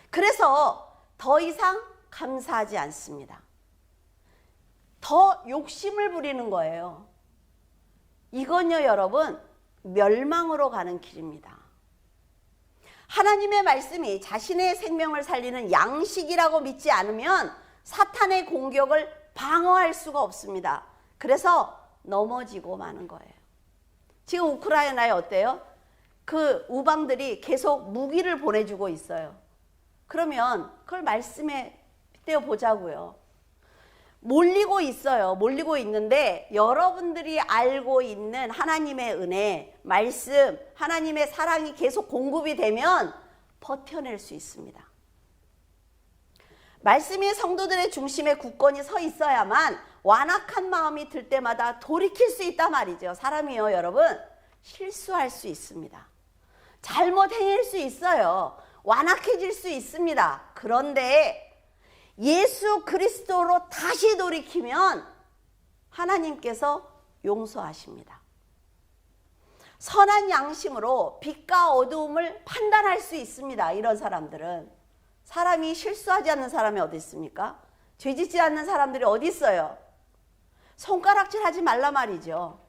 그래서 더 이상 감사하지 않습니다. 더 욕심을 부리는 거예요. 이건요 여러분 멸망으로 가는 길입니다. 하나님의 말씀이 자신의 생명을 살리는 양식이라고 믿지 않으면 사탄의 공격을 방어할 수가 없습니다. 그래서 넘어지고 마는 거예요. 지금 우크라이나에 어때요? 그 우방들이 계속 무기를 보내주고 있어요. 그러면 그걸 말씀에 빗대어 보자고요. 몰리고 있어요. 몰리고 있는데 여러분들이 알고 있는 하나님의 은혜, 말씀, 하나님의 사랑이 계속 공급이 되면 버텨낼 수 있습니다. 말씀이 성도들의 중심에 굳건히 서 있어야만 완악한 마음이 들 때마다 돌이킬 수 있단 말이죠. 사람이요 여러분 실수할 수 있습니다. 잘못 행할 수 있어요. 완악해질 수 있습니다. 그런데 예수 그리스도로 다시 돌이키면 하나님께서 용서하십니다. 선한 양심으로 빛과 어두움을 판단할 수 있습니다. 이런 사람들은. 사람이 실수하지 않는 사람이 어디 있습니까? 죄짓지 않는 사람들이 어디 있어요? 손가락질 하지 말라 말이죠.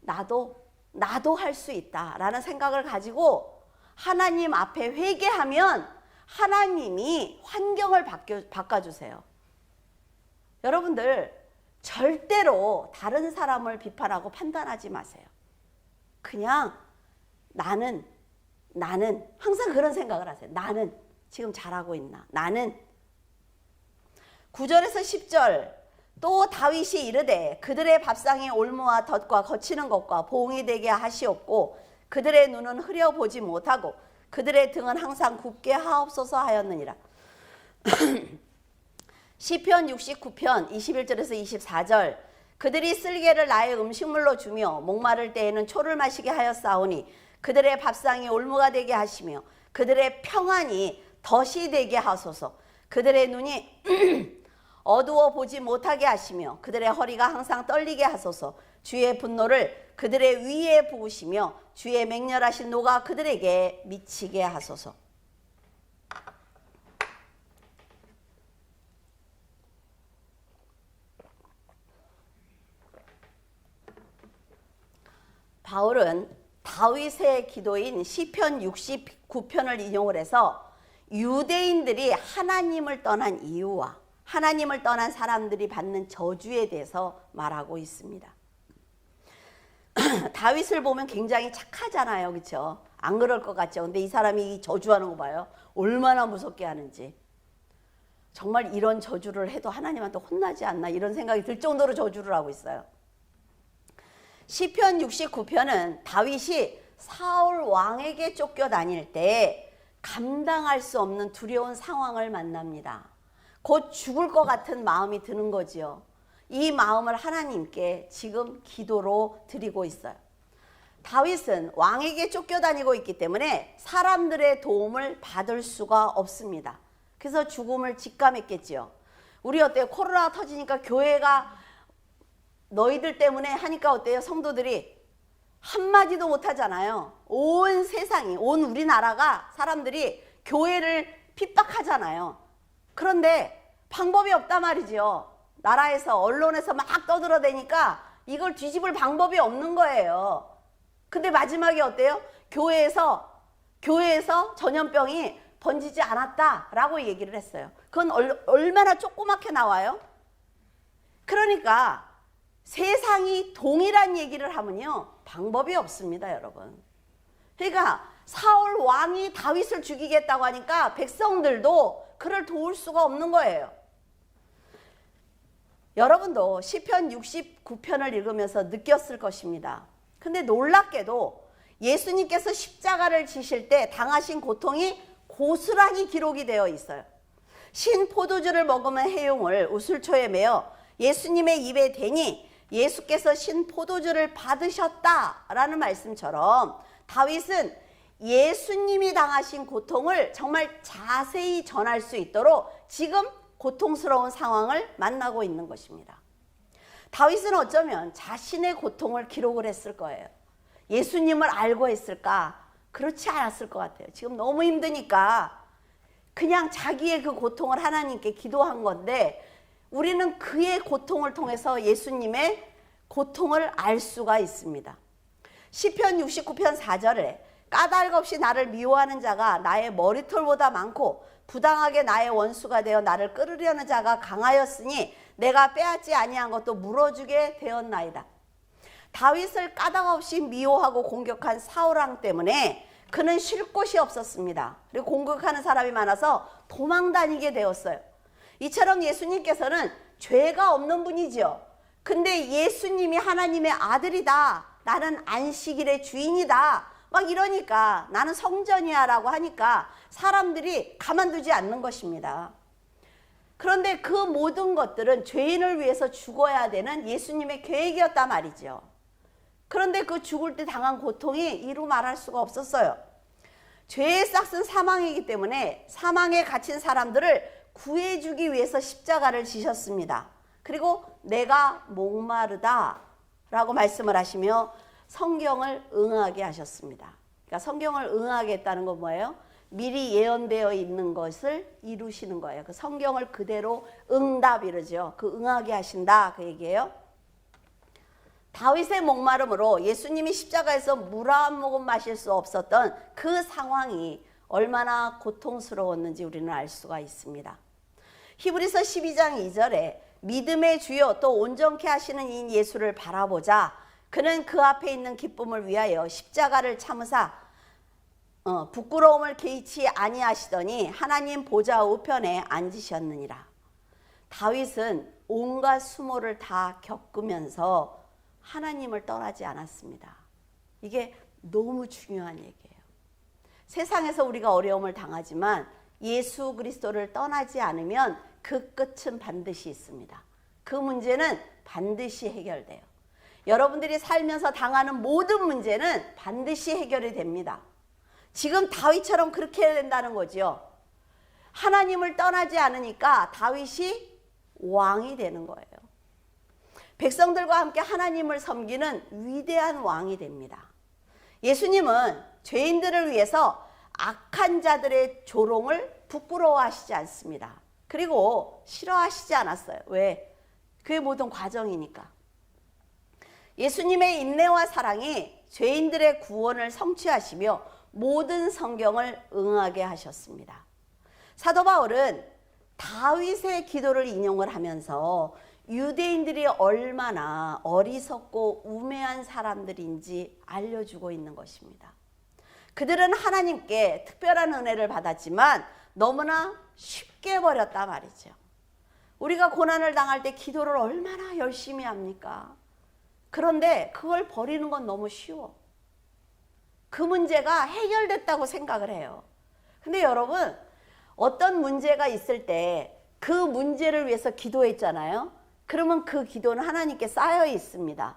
나도 할 수 있다라는 생각을 가지고 하나님 앞에 회개하면 하나님이 환경을 바꿔주세요. 여러분들 절대로 다른 사람을 비판하고 판단하지 마세요. 그냥 나는 항상 그런 생각을 하세요. 나는 지금 잘하고 있나? 나는 9절에서 10절 또 다윗이 이르되 그들의 밥상에 올무와 덫과 거치는 것과 보응이 되게 하시옵고 그들의 눈은 흐려보지 못하고 그들의 등은 항상 굽게 하옵소서 하였느니라. 시편 69편 21절에서 24절 그들이 쓸개를 나의 음식물로 주며 목마를 때에는 초를 마시게 하였사오니 그들의 밥상이 올무가 되게 하시며 그들의 평안이 덫이 되게 하소서. 그들의 눈이 어두워 보지 못하게 하시며 그들의 허리가 항상 떨리게 하소서. 주의 분노를 그들의 위에 부으시며 주의 맹렬하신 노가 그들에게 미치게 하소서. 바울은 다윗의 기도인 시편 69편을 인용을 해서 유대인들이 하나님을 떠난 이유와 하나님을 떠난 사람들이 받는 저주에 대해서 말하고 있습니다. 다윗을 보면 굉장히 착하잖아요. 그렇죠? 안 그럴 것 같죠? 근데 이 사람이 저주하는 거 봐요. 얼마나 무섭게 하는지. 정말 이런 저주를 해도 하나님한테 혼나지 않나 이런 생각이 들 정도로 저주를 하고 있어요. 시편 69편은 다윗이 사울 왕에게 쫓겨다닐 때 감당할 수 없는 두려운 상황을 만납니다. 곧 죽을 것 같은 마음이 드는 거지요. 이 마음을 하나님께 지금 기도로 드리고 있어요. 다윗은 왕에게 쫓겨다니고 있기 때문에 사람들의 도움을 받을 수가 없습니다. 그래서 죽음을 직감했겠지요. 우리 어때요? 코로나 터지니까 교회가 너희들 때문에 하니까 어때요? 성도들이 한마디도 못하잖아요. 온 세상이, 온 우리나라가 사람들이 교회를 핍박하잖아요. 그런데 방법이 없단 말이죠. 나라에서 언론에서 막 떠들어대니까 이걸 뒤집을 방법이 없는 거예요. 근데 마지막에 어때요? 교회에서 전염병이 번지지 않았다라고 얘기를 했어요. 그건 얼마나 조그맣게 나와요? 그러니까 세상이 동일한 얘기를 하면요 방법이 없습니다, 여러분. 그러니까 사울 왕이 다윗을 죽이겠다고 하니까 백성들도 그를 도울 수가 없는 거예요. 여러분도 시편 69편을 읽으면서 느꼈을 것입니다. 근데 놀랍게도 예수님께서 십자가를 지실 때 당하신 고통이 고스란히 기록이 되어 있어요. 신 포도주를 머금은 해용을 우슬초에 매어 예수님의 입에 대니 예수께서 신 포도주를 받으셨다라는 말씀처럼 다윗은 예수님이 당하신 고통을 정말 자세히 전할 수 있도록 지금 고통스러운 상황을 만나고 있는 것입니다. 다윗은 어쩌면 자신의 고통을 기록을 했을 거예요. 예수님을 알고 했을까? 그렇지 않았을 것 같아요. 지금 너무 힘드니까 그냥 자기의 그 고통을 하나님께 기도한 건데 우리는 그의 고통을 통해서 예수님의 고통을 알 수가 있습니다. 시편 69편 4절에 까닭 없이 나를 미워하는 자가 나의 머리털보다 많고 부당하게 나의 원수가 되어 나를 끌으려는 자가 강하였으니 내가 빼앗지 아니한 것도 물어주게 되었나이다. 다윗을 까닭 없이 미워하고 공격한 사울왕 때문에 그는 쉴 곳이 없었습니다. 그리고 공격하는 사람이 많아서 도망 다니게 되었어요. 이처럼 예수님께서는 죄가 없는 분이죠. 근데 예수님이 하나님의 아들이다. 나는 안식일의 주인이다. 막 이러니까 나는 성전이야 라고 하니까 사람들이 가만두지 않는 것입니다. 그런데 그 모든 것들은 죄인을 위해서 죽어야 되는 예수님의 계획이었단 말이죠. 그런데 그 죽을 때 당한 고통이 이루 말할 수가 없었어요. 죄의 싹은 사망이기 때문에 사망에 갇힌 사람들을 구해주기 위해서 십자가를 지셨습니다. 그리고 내가 목마르다 라고 말씀을 하시며 성경을 응하게 하셨습니다. 그러니까 성경을 응하게 했다는 건 뭐예요? 미리 예언되어 있는 것을 이루시는 거예요. 그 성경을 그대로 응답 이러죠. 그 응하게 하신다 그 얘기예요. 다윗의 목마름으로 예수님이 십자가에서 물 한 모금 마실 수 없었던 그 상황이 얼마나 고통스러웠는지 우리는 알 수가 있습니다. 히브리서 12장 2절에 믿음의 주요 또 온전케 하시는 이 예수를 바라보자. 그는 그 앞에 있는 기쁨을 위하여 십자가를 참으사 부끄러움을 개의치 아니하시더니 하나님 보좌 우편에 앉으셨느니라. 다윗은 온갖 수모를 다 겪으면서 하나님을 떠나지 않았습니다. 이게 너무 중요한 얘기예요. 세상에서 우리가 어려움을 당하지만 예수 그리스도를 떠나지 않으면 그 끝은 반드시 있습니다. 그 문제는 반드시 해결돼요. 여러분들이 살면서 당하는 모든 문제는 반드시 해결이 됩니다. 지금 다윗처럼 그렇게 해야 된다는 거죠. 하나님을 떠나지 않으니까 다윗이 왕이 되는 거예요. 백성들과 함께 하나님을 섬기는 위대한 왕이 됩니다. 예수님은 죄인들을 위해서 악한 자들의 조롱을 부끄러워하시지 않습니다. 그리고 싫어하시지 않았어요. 왜? 그의 모든 과정이니까. 예수님의 인내와 사랑이 죄인들의 구원을 성취하시며 모든 성경을 응하게 하셨습니다. 사도 바울은 다윗의 기도를 인용을 하면서 유대인들이 얼마나 어리석고 우매한 사람들인지 알려주고 있는 것입니다. 그들은 하나님께 특별한 은혜를 받았지만 너무나 쉽게 버렸단 말이죠. 우리가 고난을 당할 때 기도를 얼마나 열심히 합니까? 그런데 그걸 버리는 건 너무 쉬워. 그 문제가 해결됐다고 생각을 해요. 근데 여러분, 어떤 문제가 있을 때 그 문제를 위해서 기도했잖아요. 그러면 그 기도는 하나님께 쌓여 있습니다.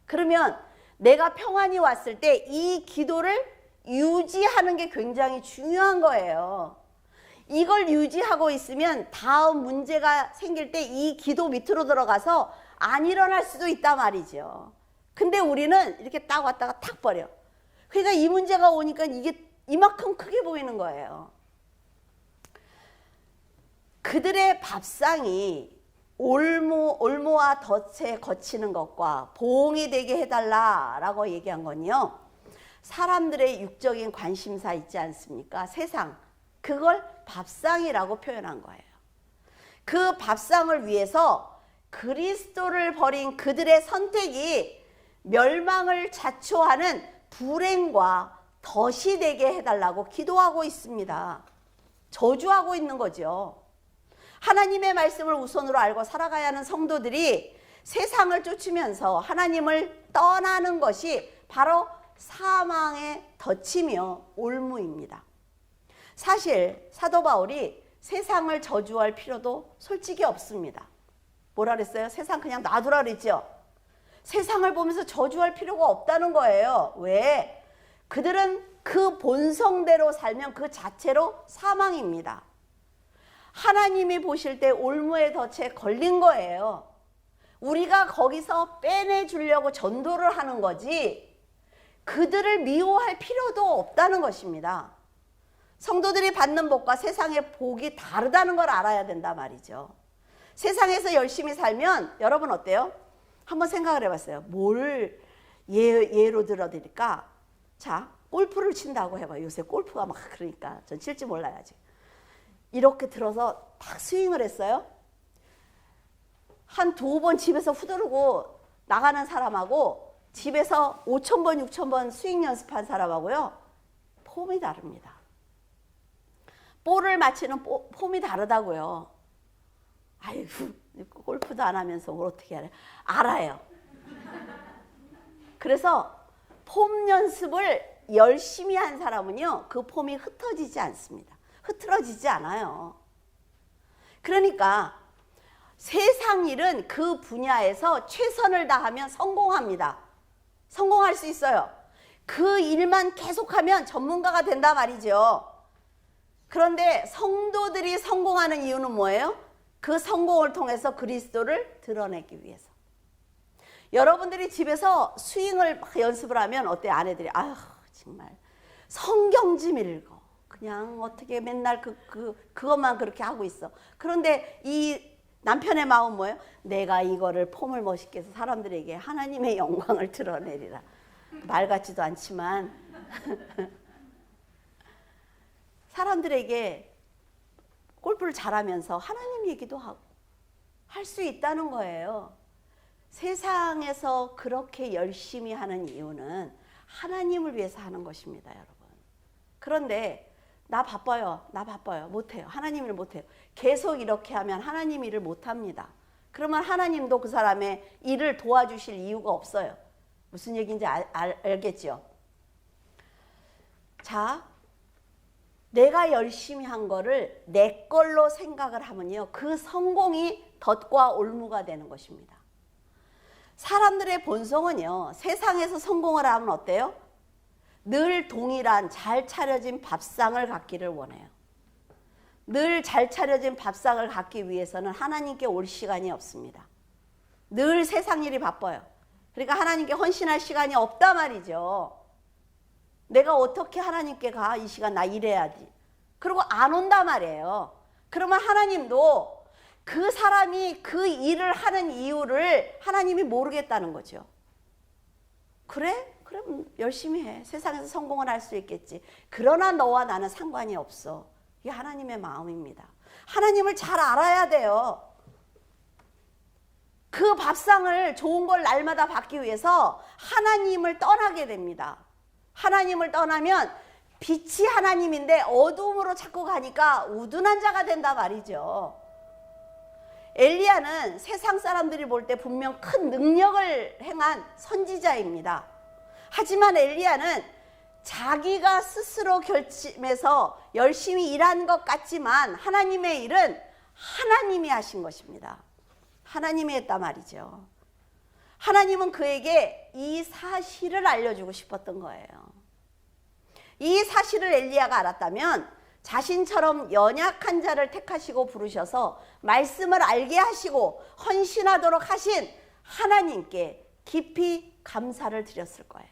그러면 내가 평안이 왔을 때 이 기도를 유지하는 게 굉장히 중요한 거예요. 이걸 유지하고 있으면 다음 문제가 생길 때 이 기도 밑으로 들어가서 안 일어날 수도 있단 말이죠. 근데 우리는 이렇게 딱 왔다가 탁 버려. 그러니까 이 문제가 오니까 이게 이만큼 크게 보이는 거예요. 그들의 밥상이 올무와 덫에 거치는 것과 보응이 되게 해달라라고 얘기한 건요. 사람들의 육적인 관심사 있지 않습니까? 세상. 그걸 밥상이라고 표현한 거예요. 그 밥상을 위해서 그리스도를 버린 그들의 선택이 멸망을 자초하는 불행과 덫이 되게 해달라고 기도하고 있습니다. 저주하고 있는 거죠. 하나님의 말씀을 우선으로 알고 살아가야 하는 성도들이 세상을 쫓으면서 하나님을 떠나는 것이 바로 사망의 덫이며 올무입니다. 사실 사도 바울이 세상을 저주할 필요도 솔직히 없습니다. 뭐라 그랬어요? 세상 그냥 놔두라 그랬죠. 세상을 보면서 저주할 필요가 없다는 거예요. 왜? 그들은 그 본성대로 살면 그 자체로 사망입니다. 하나님이 보실 때 올무의 덫에 걸린 거예요. 우리가 거기서 빼내주려고 전도를 하는 거지 그들을 미워할 필요도 없다는 것입니다. 성도들이 받는 복과 세상의 복이 다르다는 걸 알아야 된다 말이죠. 세상에서 열심히 살면 여러분 어때요? 한번 생각을 해봤어요. 뭘 예로 들어드릴까? 자, 골프를 친다고 해봐요. 요새 골프가 막 그러니까 전 칠지 몰라요 아직. 이렇게 들어서 딱 스윙을 했어요. 한 2번 집에서 후두르고 나가는 사람하고 집에서 5,000번, 6,000번 스윙 연습한 사람하고요. 폼이 다릅니다. 볼을 맞히는 폼이 다르다고요. 아이고, 골프도 안 하면서 뭘 어떻게 알아요? 알아요. 그래서 폼 연습을 열심히 한 사람은요, 그 폼이 흩어지지 않습니다. 흐트러지지 않아요. 그러니까 세상 일은 그 분야에서 최선을 다하면 성공합니다. 성공할 수 있어요. 그 일만 계속하면 전문가가 된다 말이죠. 그런데 성도들이 성공하는 이유는 뭐예요? 그 성공을 통해서 그리스도를 드러내기 위해서. 여러분들이 집에서 스윙을 막 연습을 하면 어때요? 아내들이 아휴 정말 성경 좀 읽어. 그냥 어떻게 맨날 그것만 그렇게 하고 있어. 그런데 이 남편의 마음 뭐예요? 내가 이거를 폼을 멋있게 해서 사람들에게 하나님의 영광을 드러내리라. 말 같지도 않지만 사람들에게 골프를 잘하면서 하나님 얘기도 하고 할 수 있다는 거예요. 세상에서 그렇게 열심히 하는 이유는 하나님을 위해서 하는 것입니다, 여러분. 그런데 나 바빠요. 못해요. 하나님 일 못해요. 계속 이렇게 하면 하나님 일을 못합니다. 그러면 하나님도 그 사람의 일을 도와주실 이유가 없어요. 무슨 얘기인지 알겠죠? 자, 내가 열심히 한 거를 내 걸로 생각을 하면요, 그 성공이 덫과 올무가 되는 것입니다. 사람들의 본성은요, 세상에서 성공을 하면 어때요? 늘 동일한 잘 차려진 밥상을 갖기를 원해요. 늘 잘 차려진 밥상을 갖기 위해서는 하나님께 올 시간이 없습니다. 늘 세상 일이 바빠요. 그러니까 하나님께 헌신할 시간이 없단 말이죠. 내가 어떻게 하나님께 가? 이 시간 나 일해야지. 그리고 안 온단 말이에요. 그러면 하나님도 그 사람이 그 일을 하는 이유를 하나님이 모르겠다는 거죠. 그래? 그럼 열심히 해. 세상에서 성공을 할 수 있겠지. 그러나 너와 나는 상관이 없어. 이게 하나님의 마음입니다. 하나님을 잘 알아야 돼요. 그 밥상을 좋은 걸 날마다 받기 위해서 하나님을 떠나게 됩니다. 하나님을 떠나면 빛이 하나님인데 어두움으로 자꾸 가니까 우둔한 자가 된다 말이죠. 엘리야는 세상 사람들이 볼 때 분명 큰 능력을 행한 선지자입니다. 하지만 엘리야는 자기가 스스로 결심해서 열심히 일한 것 같지만 하나님의 일은 하나님이 하신 것입니다. 하나님이 했단 말이죠. 하나님은 그에게 이 사실을 알려주고 싶었던 거예요. 이 사실을 엘리야가 알았다면 자신처럼 연약한 자를 택하시고 부르셔서 말씀을 알게 하시고 헌신하도록 하신 하나님께 깊이 감사를 드렸을 거예요.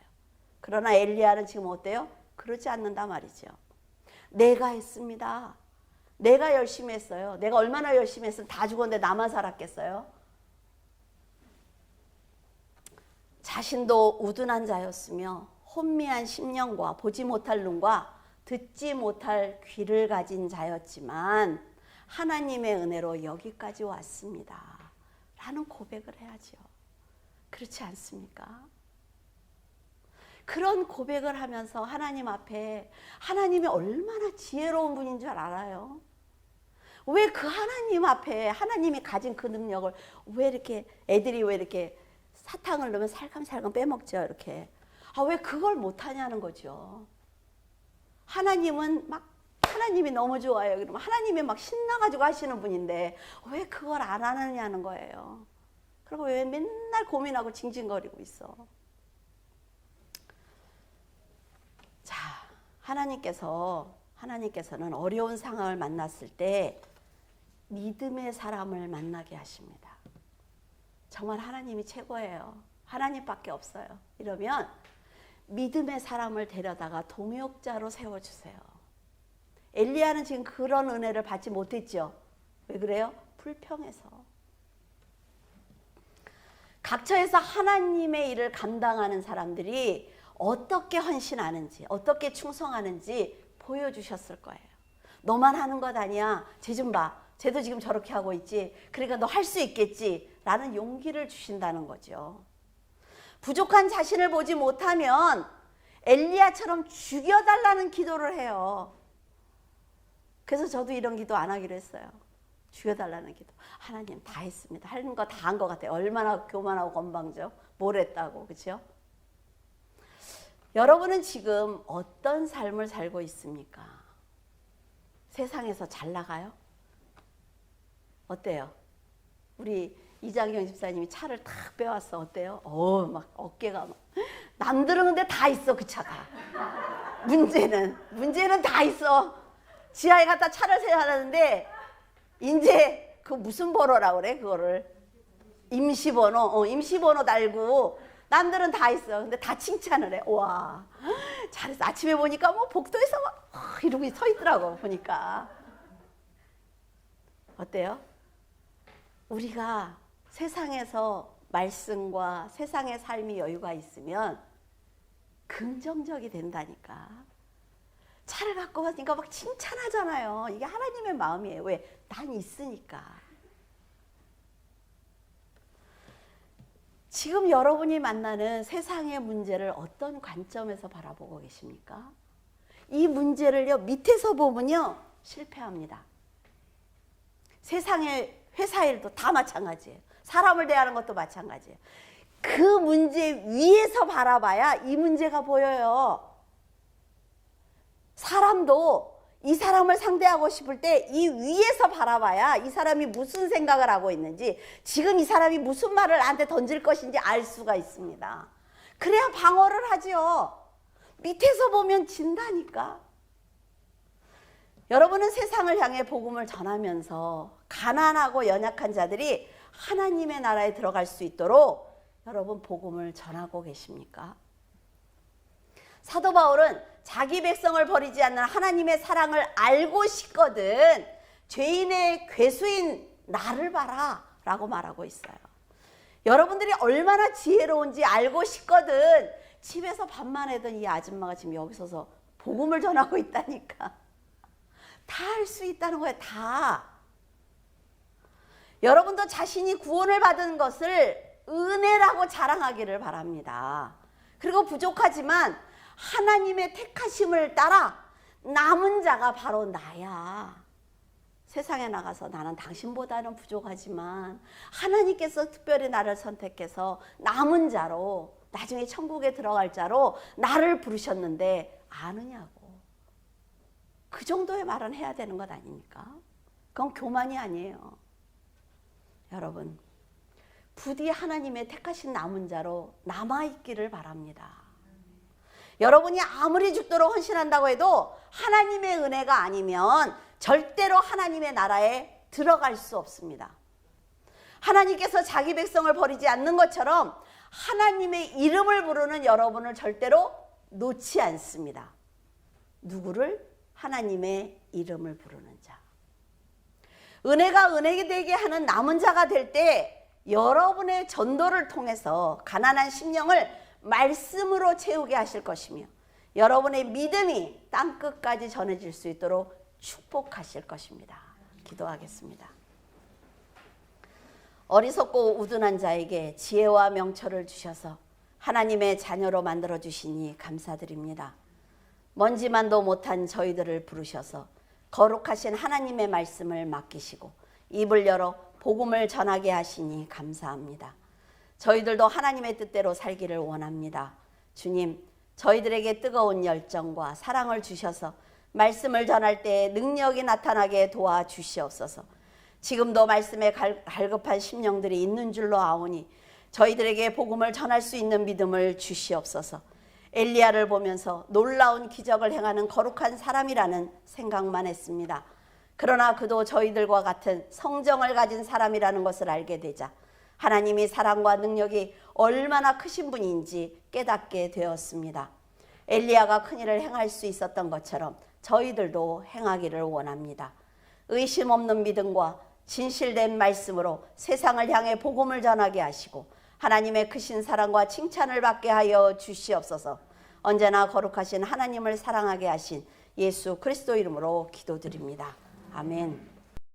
그러나 엘리야는 지금 어때요? 그러지 않는다 말이죠. 내가 했습니다. 내가 열심히 했어요. 내가 얼마나 열심히 했으면 다 죽었는데 나만 살았겠어요? 자신도 우둔한 자였으며 혼미한 심령과 보지 못할 눈과 듣지 못할 귀를 가진 자였지만 하나님의 은혜로 여기까지 왔습니다. 라는 고백을 해야죠. 그렇지 않습니까? 그런 고백을 하면서 하나님 앞에 하나님이 얼마나 지혜로운 분인 줄 알아요? 왜 그 하나님 앞에 하나님이 가진 그 능력을 왜 이렇게 애들이 왜 이렇게 사탕을 넣으면 살감살감 빼먹죠 이렇게. 왜 그걸 못하냐는 거죠. 하나님은 막 하나님이 너무 좋아요. 그러면 하나님이 막 신나가지고 하시는 분인데 왜 그걸 안 하느냐는 거예요. 그리고 왜 맨날 고민하고 징징거리고 있어? 자, 하나님께서는 어려운 상황을 만났을 때 믿음의 사람을 만나게 하십니다. 정말 하나님이 최고예요. 하나님밖에 없어요. 이러면 믿음의 사람을 데려다가 동역자로 세워주세요. 엘리야는 지금 그런 은혜를 받지 못했죠. 왜 그래요? 불평해서. 각처에서 하나님의 일을 감당하는 사람들이 어떻게 헌신하는지, 어떻게 충성하는지 보여주셨을 거예요. 너만 하는 것 아니야. 쟤 좀 봐. 쟤도 지금 저렇게 하고 있지. 그러니까 너 할 수 있겠지. 라는 용기를 주신다는 거죠. 부족한 자신을 보지 못하면 엘리야처럼 죽여달라는 기도를 해요. 그래서 저도 이런 기도 안 하기로 했어요. 죽여달라는 기도. 하나님 다 했습니다. 하는 거 다 한 것 같아요. 얼마나 교만하고 건방져. 뭘 했다고. 그렇죠? 여러분은 지금 어떤 삶을 살고 있습니까? 세상에서 잘 나가요? 어때요? 우리 이장경 집사님이 차를 탁 빼왔어. 어때요? 막 어깨가 막. 남들은 근데 다 있어, 그 차가. 문제는 다 있어. 지하에 갖다 차를 세워놨는데 이제 그 무슨 번호라고 그래? 그거를 임시번호 달고 남들은 다 있어. 근데 다 칭찬을 해. 와, 잘했어. 아침에 보니까 뭐 복도에서 막 이러고 서 있더라고. 보니까. 어때요? 우리가 세상에서 말씀과 세상의 삶이 여유가 있으면 긍정적이 된다니까. 차를 갖고 가니까 막 칭찬하잖아요. 이게 하나님의 마음이에요. 왜? 난 있으니까. 지금 여러분이 만나는 세상의 문제를 어떤 관점에서 바라보고 계십니까? 이 문제를요, 밑에서 보면요, 실패합니다. 세상의 회사 일도 다 마찬가지예요. 사람을 대하는 것도 마찬가지예요. 그 문제 위에서 바라봐야 이 문제가 보여요. 사람도 이 사람을 상대하고 싶을 때 이 위에서 바라봐야 이 사람이 무슨 생각을 하고 있는지, 지금 이 사람이 무슨 말을 나한테 던질 것인지 알 수가 있습니다. 그래야 방어를 하죠. 밑에서 보면 진다니까. 여러분은 세상을 향해 복음을 전하면서 가난하고 연약한 자들이 하나님의 나라에 들어갈 수 있도록 여러분 복음을 전하고 계십니까? 사도 바울은 자기 백성을 버리지 않는 하나님의 사랑을 알고 싶거든 죄인의 괴수인 나를 봐라 라고 말하고 있어요. 여러분들이 얼마나 지혜로운지 알고 싶거든 집에서 밥만 해던 이 아줌마가 지금 여기 서서 복음을 전하고 있다니까. 다 할 수 있다는 거예요. 다. 여러분도 자신이 구원을 받은 것을 은혜라고 자랑하기를 바랍니다. 그리고 부족하지만 하나님의 택하심을 따라 남은 자가 바로 나야. 세상에 나가서 나는 당신보다는 부족하지만 하나님께서 특별히 나를 선택해서 남은 자로, 나중에 천국에 들어갈 자로 나를 부르셨는데 아느냐고. 그 정도의 말은 해야 되는 것 아닙니까? 그건 교만이 아니에요. 여러분, 부디 하나님의 택하신 남은 자로 남아있기를 바랍니다. 여러분이 아무리 죽도록 헌신한다고 해도 하나님의 은혜가 아니면 절대로 하나님의 나라에 들어갈 수 없습니다. 하나님께서 자기 백성을 버리지 않는 것처럼 하나님의 이름을 부르는 여러분을 절대로 놓지 않습니다. 누구를? 하나님의 이름을 부르는 자. 은혜가 은혜게 되게 하는 남은 자가 될 때 여러분의 전도를 통해서 가난한 심령을 말씀으로 채우게 하실 것이며 여러분의 믿음이 땅끝까지 전해질 수 있도록 축복하실 것입니다. 기도하겠습니다. 어리석고 우둔한 자에게 지혜와 명철을 주셔서 하나님의 자녀로 만들어 주시니 감사드립니다. 먼지만도 못한 저희들을 부르셔서 거룩하신 하나님의 말씀을 맡기시고 입을 열어 복음을 전하게 하시니 감사합니다. 저희들도 하나님의 뜻대로 살기를 원합니다. 주님, 저희들에게 뜨거운 열정과 사랑을 주셔서 말씀을 전할 때 능력이 나타나게 도와주시옵소서. 지금도 말씀에 갈급한 심령들이 있는 줄로 아오니 저희들에게 복음을 전할 수 있는 믿음을 주시옵소서. 엘리야를 보면서 놀라운 기적을 행하는 거룩한 사람이라는 생각만 했습니다. 그러나 그도 저희들과 같은 성정을 가진 사람이라는 것을 알게 되자 하나님이 사랑과 능력이 얼마나 크신 분인지 깨닫게 되었습니다. 엘리야가 큰일을 행할 수 있었던 것처럼 저희들도 행하기를 원합니다. 의심 없는 믿음과 진실된 말씀으로 세상을 향해 복음을 전하게 하시고 하나님의 크신 사랑과 칭찬을 받게 하여 주시옵소서. 언제나 거룩하신 하나님을 사랑하게 하신 예수 그리스도 이름으로 기도드립니다. 아멘.